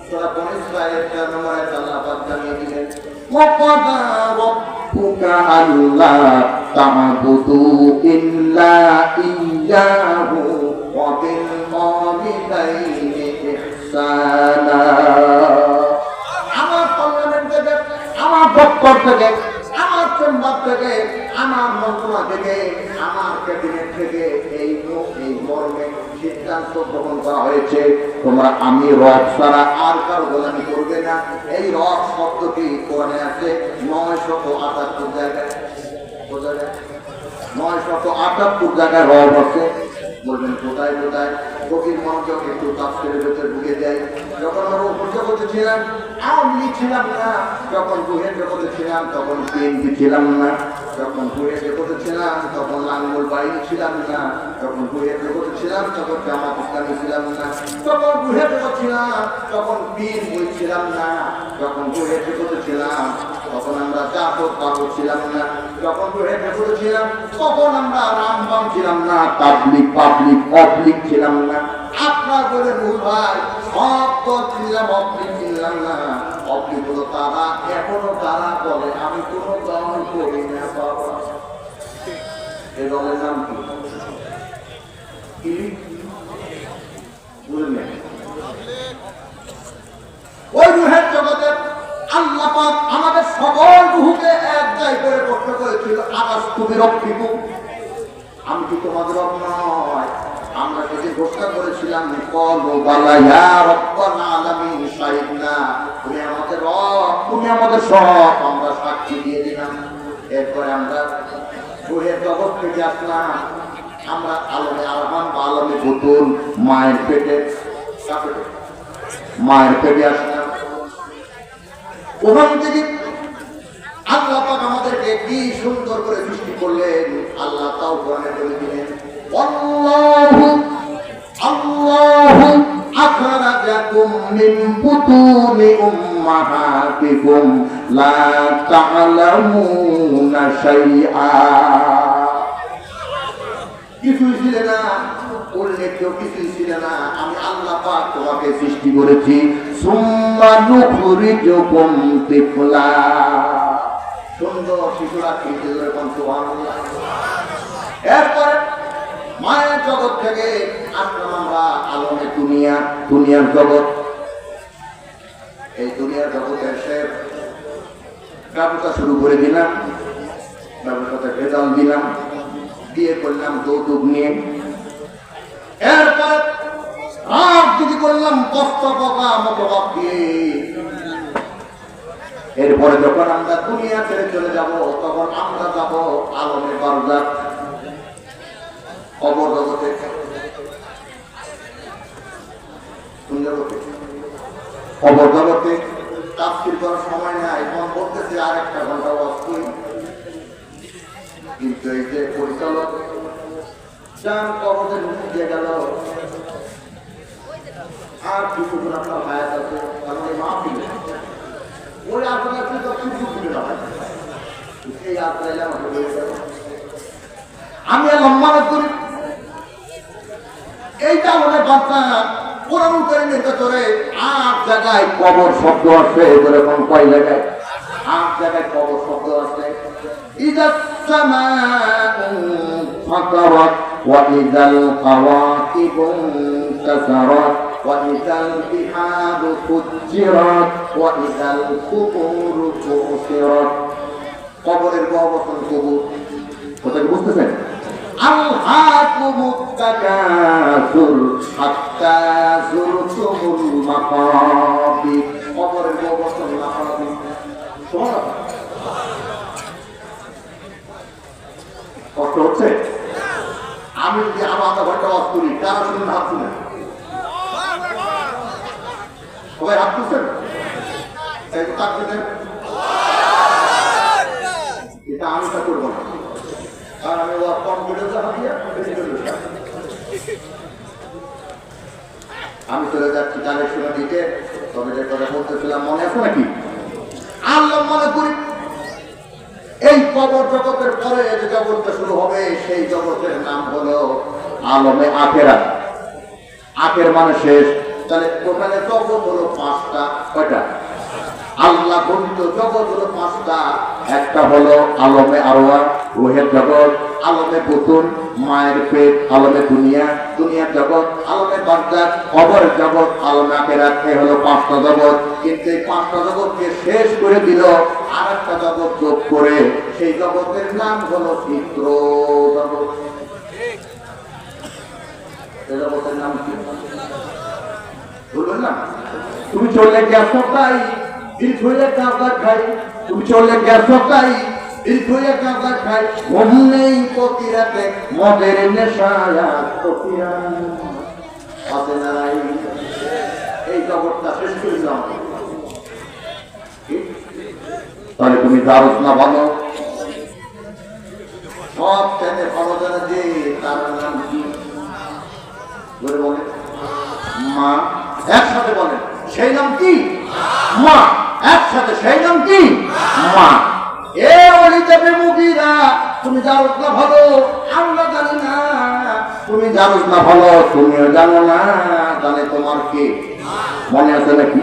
সূরা বনী ইসরাঈল 13 নম্বর আয়াতে আল্লাহ পাক জানিয়ে দিলেন ওয়া ক্বাদা রাব্বুকা আল্লা তা'বুদু ইল্লা ইয়্যাহু ওয়া বিল ওয়ালিদাইনি ইহসানা। আমার পার্লামেন্ট থেকে, আমার দপ্তর থেকে, আমার চেম্বার থেকে আমার মন্ত্রণা থেকে, আমার ক্যাবিনেট থেকে এই মর্মে সিদ্ধান্ত গ্রহণ করা হয়েছে, তোমরা আমি রব ছাড়া আর কারো গোলামি করবে না। এই রব শব্দটি কোরআনে আছে 978 জায়গায়, 978 জায়গায় রব আছে। বলবেন কোথায় কোথায়? গভীর মনোযোগ একটু তাফসীরের ভেতরে ঢুকে যায়। যখন আমরা উপর জগতে ছিলাম আওয়ামী লীগ ছিলাম না, যখন গুহের জগতে ছিলাম তখন বিএনপি ছিলাম না, যখন গুহের জগতে ছিলাম তখন লাঙ্গল বাহিনী ছিলাম না, যখন গুহের জগতে ছিলাম তখন জামাত ইসলামী ছিলাম না, যখন গুহের জগতে ছিলাম তখন বিএনপি ছিলাম না, যখন গুহের জগতে ছিলাম তখন আমরা জাফর পাগল ছিলাম না, যখন গুহের জগতে ছিলাম তখন আমরা রামবাম ছিলাম না, পাবলিক অবলিক ছিলাম না। আপনার বলে ভুল ভাই, সব দল ছিলাম, অবলিক ছিলাম না। অবলিক হলো তারা, এখনো তারা বলে আমি কোনো দল করি না বাবা। এই দলের নাম কি বুঝলেন? ওই রুহের জগতে আল্লাহ পাক আমাদের সকল রুহকে এক জায়গায় করে প্রশ্ন করেছিল, আকাশ তুমি রক্ষিত, আমি কি তোমাদের রব নয়? আমরা যদি ঘোষণা করেছিলাম কলু বালা ইয়া রাব্বানা আলামিন শাহিদনা, তুমি আমাদের রব, তুমি আমাদের সব, আমরা সাক্ষী দিয়ে দিলাম। এরপরে আমরা রুহের জগৎ থেকে আসলাম, আমরা আলমে আরহাম বা আলমে বুতুন, মায়ের পেটে আসলাম। ওখান থেকে আল্লাহ পাক আমাদেরকে কি সুন্দর করে সৃষ্টি করলেন, আল্লাহ তাও কোরআনে বলে দিলেন, আল্লাহু আখরাজাকুম মিন বুতুনি উম্মাহাতিকুম লা তা'লামুনা শাইআ। কিছুই ছিল না, উল্লেখ্য কিছুই ছিল না, আমি আল্লাহ পাক তোমাকে সৃষ্টি করেছি। সুম্মা নুখরিজুকুম তিফলা, সুন্দর শিশুরা খেলতে ধরে সুবহানাল্লাহ। এরপরে মায়ের জগৎ থেকে আসলাম আমরা আলমে দুনিয়ার জগৎ। এই দুনিয়ার জগতের সে ব্যবসা শুরু করে দিলাম, ব্যবসাতে রেজাল্ট দিলাম, বিয়ে করলাম যৌতুক নিয়ে। এরপর রাত যদি করলাম কষ্ট পাকা মতো বাপ দিয়ে। এরপরে যখন আমরা দুনিয়া ছেড়ে চলে যাব, তখন আমরা যাব আলমে বারজাখ, কবর জগতে। কবর জগতে তাফসীর করার সময় নাই, এখন বলতেছে আর 1 ঘন্টা অস্তুই। কিন্তু এই যে পরিচালক যান কবরে ঢুকে গেল, আর কিছুক্ষণ আপনার হায়াত আছে, কারণ এই মাহফিল ওই আপনার তো কিছু দিবে না, এই আপনার আমি লম্বা করি। এইটা মনে বার্তা কোরআন কারীমের ভেতরে 8 জায়গায় কবর শব্দ আছে, এরকম কয় জায়গায়? 8 জায়গায় কবর শব্দ আছে। ইযাস সামাউ ফাতারাত ওয়া ইযাল কাওয়াকিবু ইনতাসারাত ওয়া ইযাল বিহারু ফুজ্জিরাত ওয়া ইযাল কুবুরু বুসিরাত। কবরের অবস্থান কবর, কথা বুঝতেছেন? আলহাকুমুত তাকাসুর হাত্তা যুরতুমুল মাকাবির। কবরের অবস্থান মাকাবির। সুবহানাল্লাহ। কষ্ট হচ্ছে? আমি যদি আবার ঘন্টা ওয়াজ করি, কারা শুনুন হাত তুলেন, সবাই হাত তুলছেন? এটা আমি তা করবো না, কারণ আমি ওয়াজ কম্পিউটার হাত দিয়ে আমি চলে যাচ্ছি কালেকশনে দিতে। তবে যে কথা বলতেছিলাম মনে আছে নাকি? আল্লাহ মনে করি এই কবর জগতের পরে যে জগৎটা শুরু হবে, সেই জগতের নাম হলো আলমে আখেরাত। আখের মানে শেষ। তাহলে ওখানে জগৎ হলো 5টা। কয়টা? আল্লাহ গঠিত জগৎ হলো 5টা। একটা হলো আলমে আরওয়াহ, রুহের জগৎ আলমে পুতুন, মায়ের পেট আলমে দুনিয়া, দুনিয়ার জগৎ আলমে বারজাখ, কবরের জগৎ আলমে আখিরাত। এই হলো 5টা জগৎ। কিন্তু এই 5টা জগৎকে শেষ করে দিল আর একটা জগৎ যোগ করে, সেই জগতের নাম হলো চিত্র জগৎ। এই জগতের নাম কি বলবেন না? তুমি চললে গ্যাস তাই দিল হইলে কাঁদা খাই, তুমি চললে গ্যাস তাই দিল হইলে কাঁদা খাই, ঘুম নেই প্রতি রাতে মদের নেশায় প্রতিরা আছে নাই। এই জগৎটা শেষ করে দিলাম। তাহলে তুমি জানো না ভালো, সব থেকে ভালো জানে যে তার নাম কি বলে বলে মা। একসাথে বলেন সেই নাম কি? মা। একসাথে সেই নাম কি? মা। এ অলিদেবে মুগিরা, তুমি জানো না ভালো, আমরা জানি না। তুমি জানো না ভালো, তুমিও জানো না, জানে তোমার কে? মনে আছে নাকি?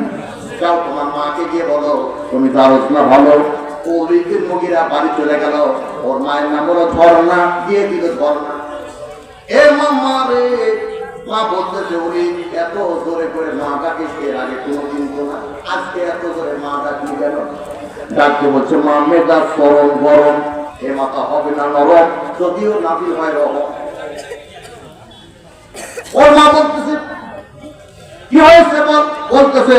যাও তোমার মাকে গিয়ে বলো তুমি জানো না ভালো। অলিদের মুগিরা বাড়ি চলে গেল, ওর মায়ের নাম হলো ঝর্ণা, দিয়ে দিল ঝর্ণা। এ মাম্মা রে, মা বলতেছে উনি এত জোরে করে মা ডাকিস, এর আগে কোনোদিন তো না, আজকে এত জোরে মা ডাকি কেন? ডাকতে বলছে মা মেজাজ গরম গরম, এ মাথা হবে না নরম, যদিও নাবিল হয় রহম। ওর মা বলতেছে কি হয়েছে বল? বলতেছে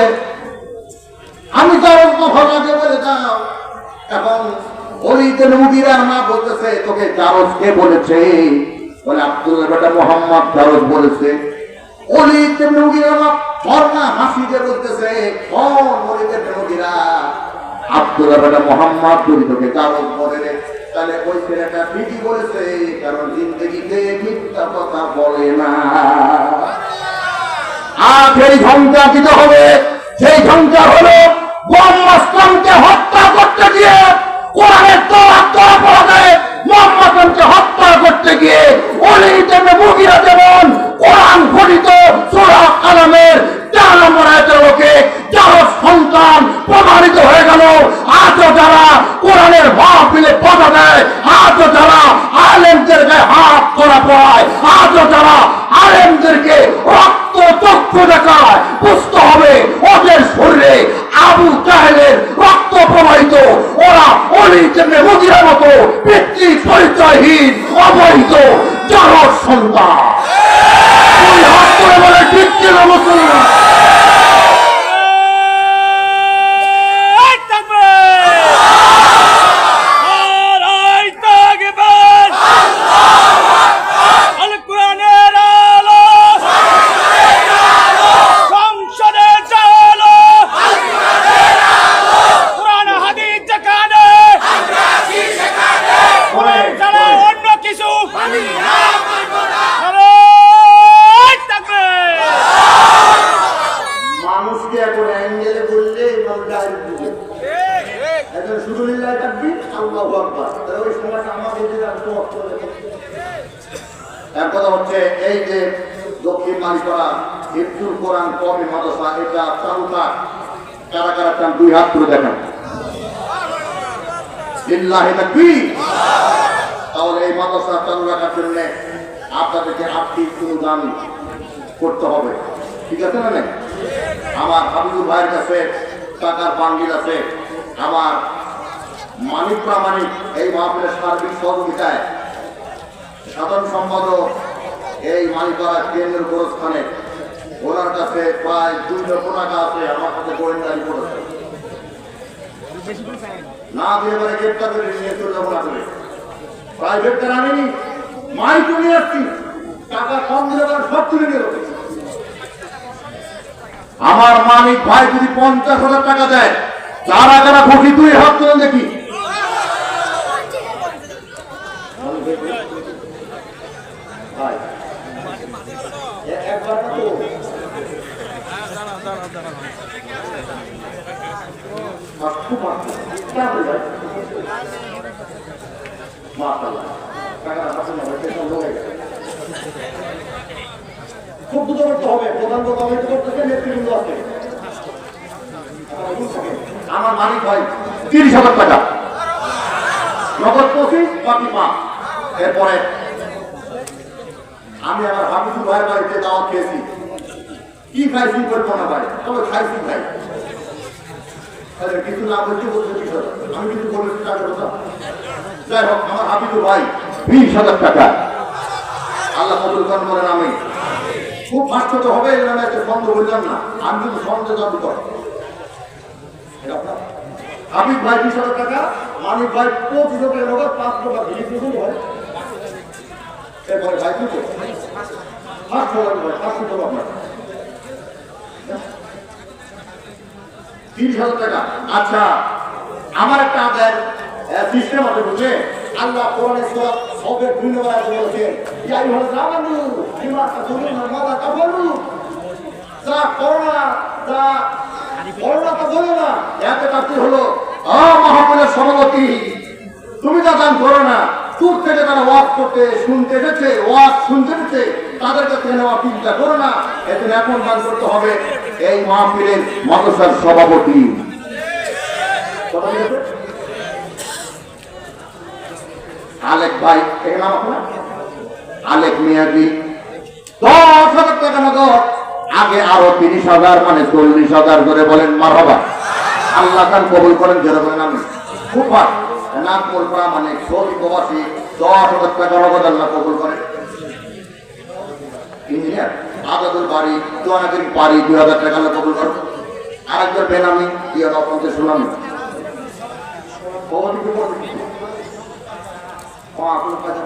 আমি যাবো তো ভালো আগে বলে যাও। এখন অলিদের মুগিরার মা বলতেছে তোকে জারজ কে বলেছে? বলে আব্দুল্লাহ বেটা মোহাম্মদ জারজ বলেছে। অলিদের মুগিরা মা ঝর্ণা হাসি দিয়ে বলতেছে অলিদের মুগিরা, আব্দুল্লাহ বেটা মোহাম্মদ যদি তোকে জারজ বলে রে, তাহলে ওই ছেলেটা ঠিকই বলেছে, কারণ জিন্দগিতে মিথ্যা কথা বলে না। আর সেই ঝঞ্ঝা দিতে হবে, সেই ঝঞ্ঝা হলো মোহাম্মদকে হত্যা করতে গিয়ে কোরআনের তো অপরাধে মোহাম্মদকে হত্যা করতে গিয়ে অলিদের মুগিরা যেমন কোরআন ঘটিত সূরা কালামের 4 নম্বর আয়াতের লোকে যারা সন্তান প্রমাণিত হয়ে গেল, আজও যারা কোরআনের মাহফিলে বাধা দেয়, আজও যারা আলেমদের গায়ে হাত করা পড়ায়, আজও যারা আলেমদেরকে রক্ত চক্ষু দেখায়, বুঝতে হবে ওদের শরীরে আবু জাহেলের রক্ত প্রবাহিত। ওরা অলিদের মুগিরার মতো পিতৃ পরিচয়হীন অবৈধ জারজ সন্তান। তুই হাত করে বলে ঠিক ছিল মুসলমান। এক কথা হচ্ছে এই যে দক্ষিণ মালিকরা হিফজুল কোরআন কওমি মাদ্রাসা, এটা চালুটা কারা কারা চান 2 হাত তুলে দেখান। লিল্লাহি তাকবীর। তাহলে এই মাদ্রাসা চালু রাখার জন্য আপনাদেরকে আর্থিক অনুদান করতে হবে, ঠিক আছে না? আমার হাবিবুল ভাইয়ের কাছে টাকার বান্ডিল আছে, আমার মানিক প্রামাণিক এই মাহফিলের সার্বিক সহযোগিতায় সাধারণ সম্পাদক এই মালিকারা কেন্দ্রের গোরস্থানে, ওনার কাছে প্রায় 2 লক্ষ টাকা আছে। আমার কাছে গোয়েন্দা রিপোর্ট আছে, না দিয়ে এবারে গ্রেপ্তার করে নিয়ে চলে যাবো না করে। প্রাইভেটটা আনিনি, মাইক নিয়ে আসছি, টাকা কম দিলে সব তুলে নিয়ে যাবে। আমার মানিক ভাই যদি 50,000 টাকা দেয়, যারা যারা খুশি 2 হাত তুলে দেখি। খুব দ্রুত করতে হবে, প্রধান কমিটি করতেছে, নেতৃবৃন্দ আছে। আমার মালিক ভাই 30,000 টাকা নগদ 25 বাকি 5। এরপরে আমি আমার হাবিবুর ভাইয়ের বাড়িতে দাওয়াত খেয়েছি। কি খাইছি বলবো না ভাই, তবে খাইছি ভাই। কিছু না বলতে বলতে বিষয় আমি কিন্তু বলেছি টাকার কথা। যাই হোক, আমার হাবিবুর ভাই 20,000 টাকা আল্লাহ কবুল করেন বলেন আমি। খুব ফাঁসত হবে এর নামে একটা সন্দেহ বললাম না, আমি কিন্তু সন্দেহ জানতে পারি। হাবিব ভাই 20,000 টাকা, মানিক ভাই 25 টাকা, নগদ 5 টাকা ভিড় হয়। এরপরে ভাই কিন্তু 500 টাকা ভাই, 500 টাকা আপনার 30,000 টাকা। আচ্ছা, আমার একটা আদায়ের সিস্টেম আছে বুঝলে। আল্লাহ কোরআনে সূরা সবের 2 নম্বর আয়াতে বলেছেন, ইয়া আইয়ুহাল আমানু বিমা তাকুলুনা মাযা তাফআলু। যা করোনা তা বলো না, এতে তাফসীর হলো মহাপুরের সভাপতি, তুমি যা দান করো না, দূর থেকে তারা ওয়াজ করতে শুনতে এসেছে, ওয়াজ শুনতে এসেছে, তাদের কাছে নেওয়া চিন্তা করো না, এতে এখন দান করতে হবে এই মাহফিলের মাদ্রাসার সভাপতি। আলেক ভাই, এর নাম আপনার আলেক মিয়াজি, 10,000 টাকা নগদ। আগে আরো 30,000 মানে 40,000 করে বলেন মারহাবা। আল্লাহ তাআলা কবুল করেন যেরকম আমি খুব ভালো নাগপুর মানে সৌদি প্রবাসী 10,000 টাকা নগদ আল্লাহ কবুল করেন। ইঞ্জিনিয়ার আজাদুল বাড়ি দোয়ানাগিরি বাড়ি 2,000 টাকা আল্লাহ কবুল করেন। আরেকজন বেনামি দিয়ে আপনাদের শুনলাম আপনার কাছে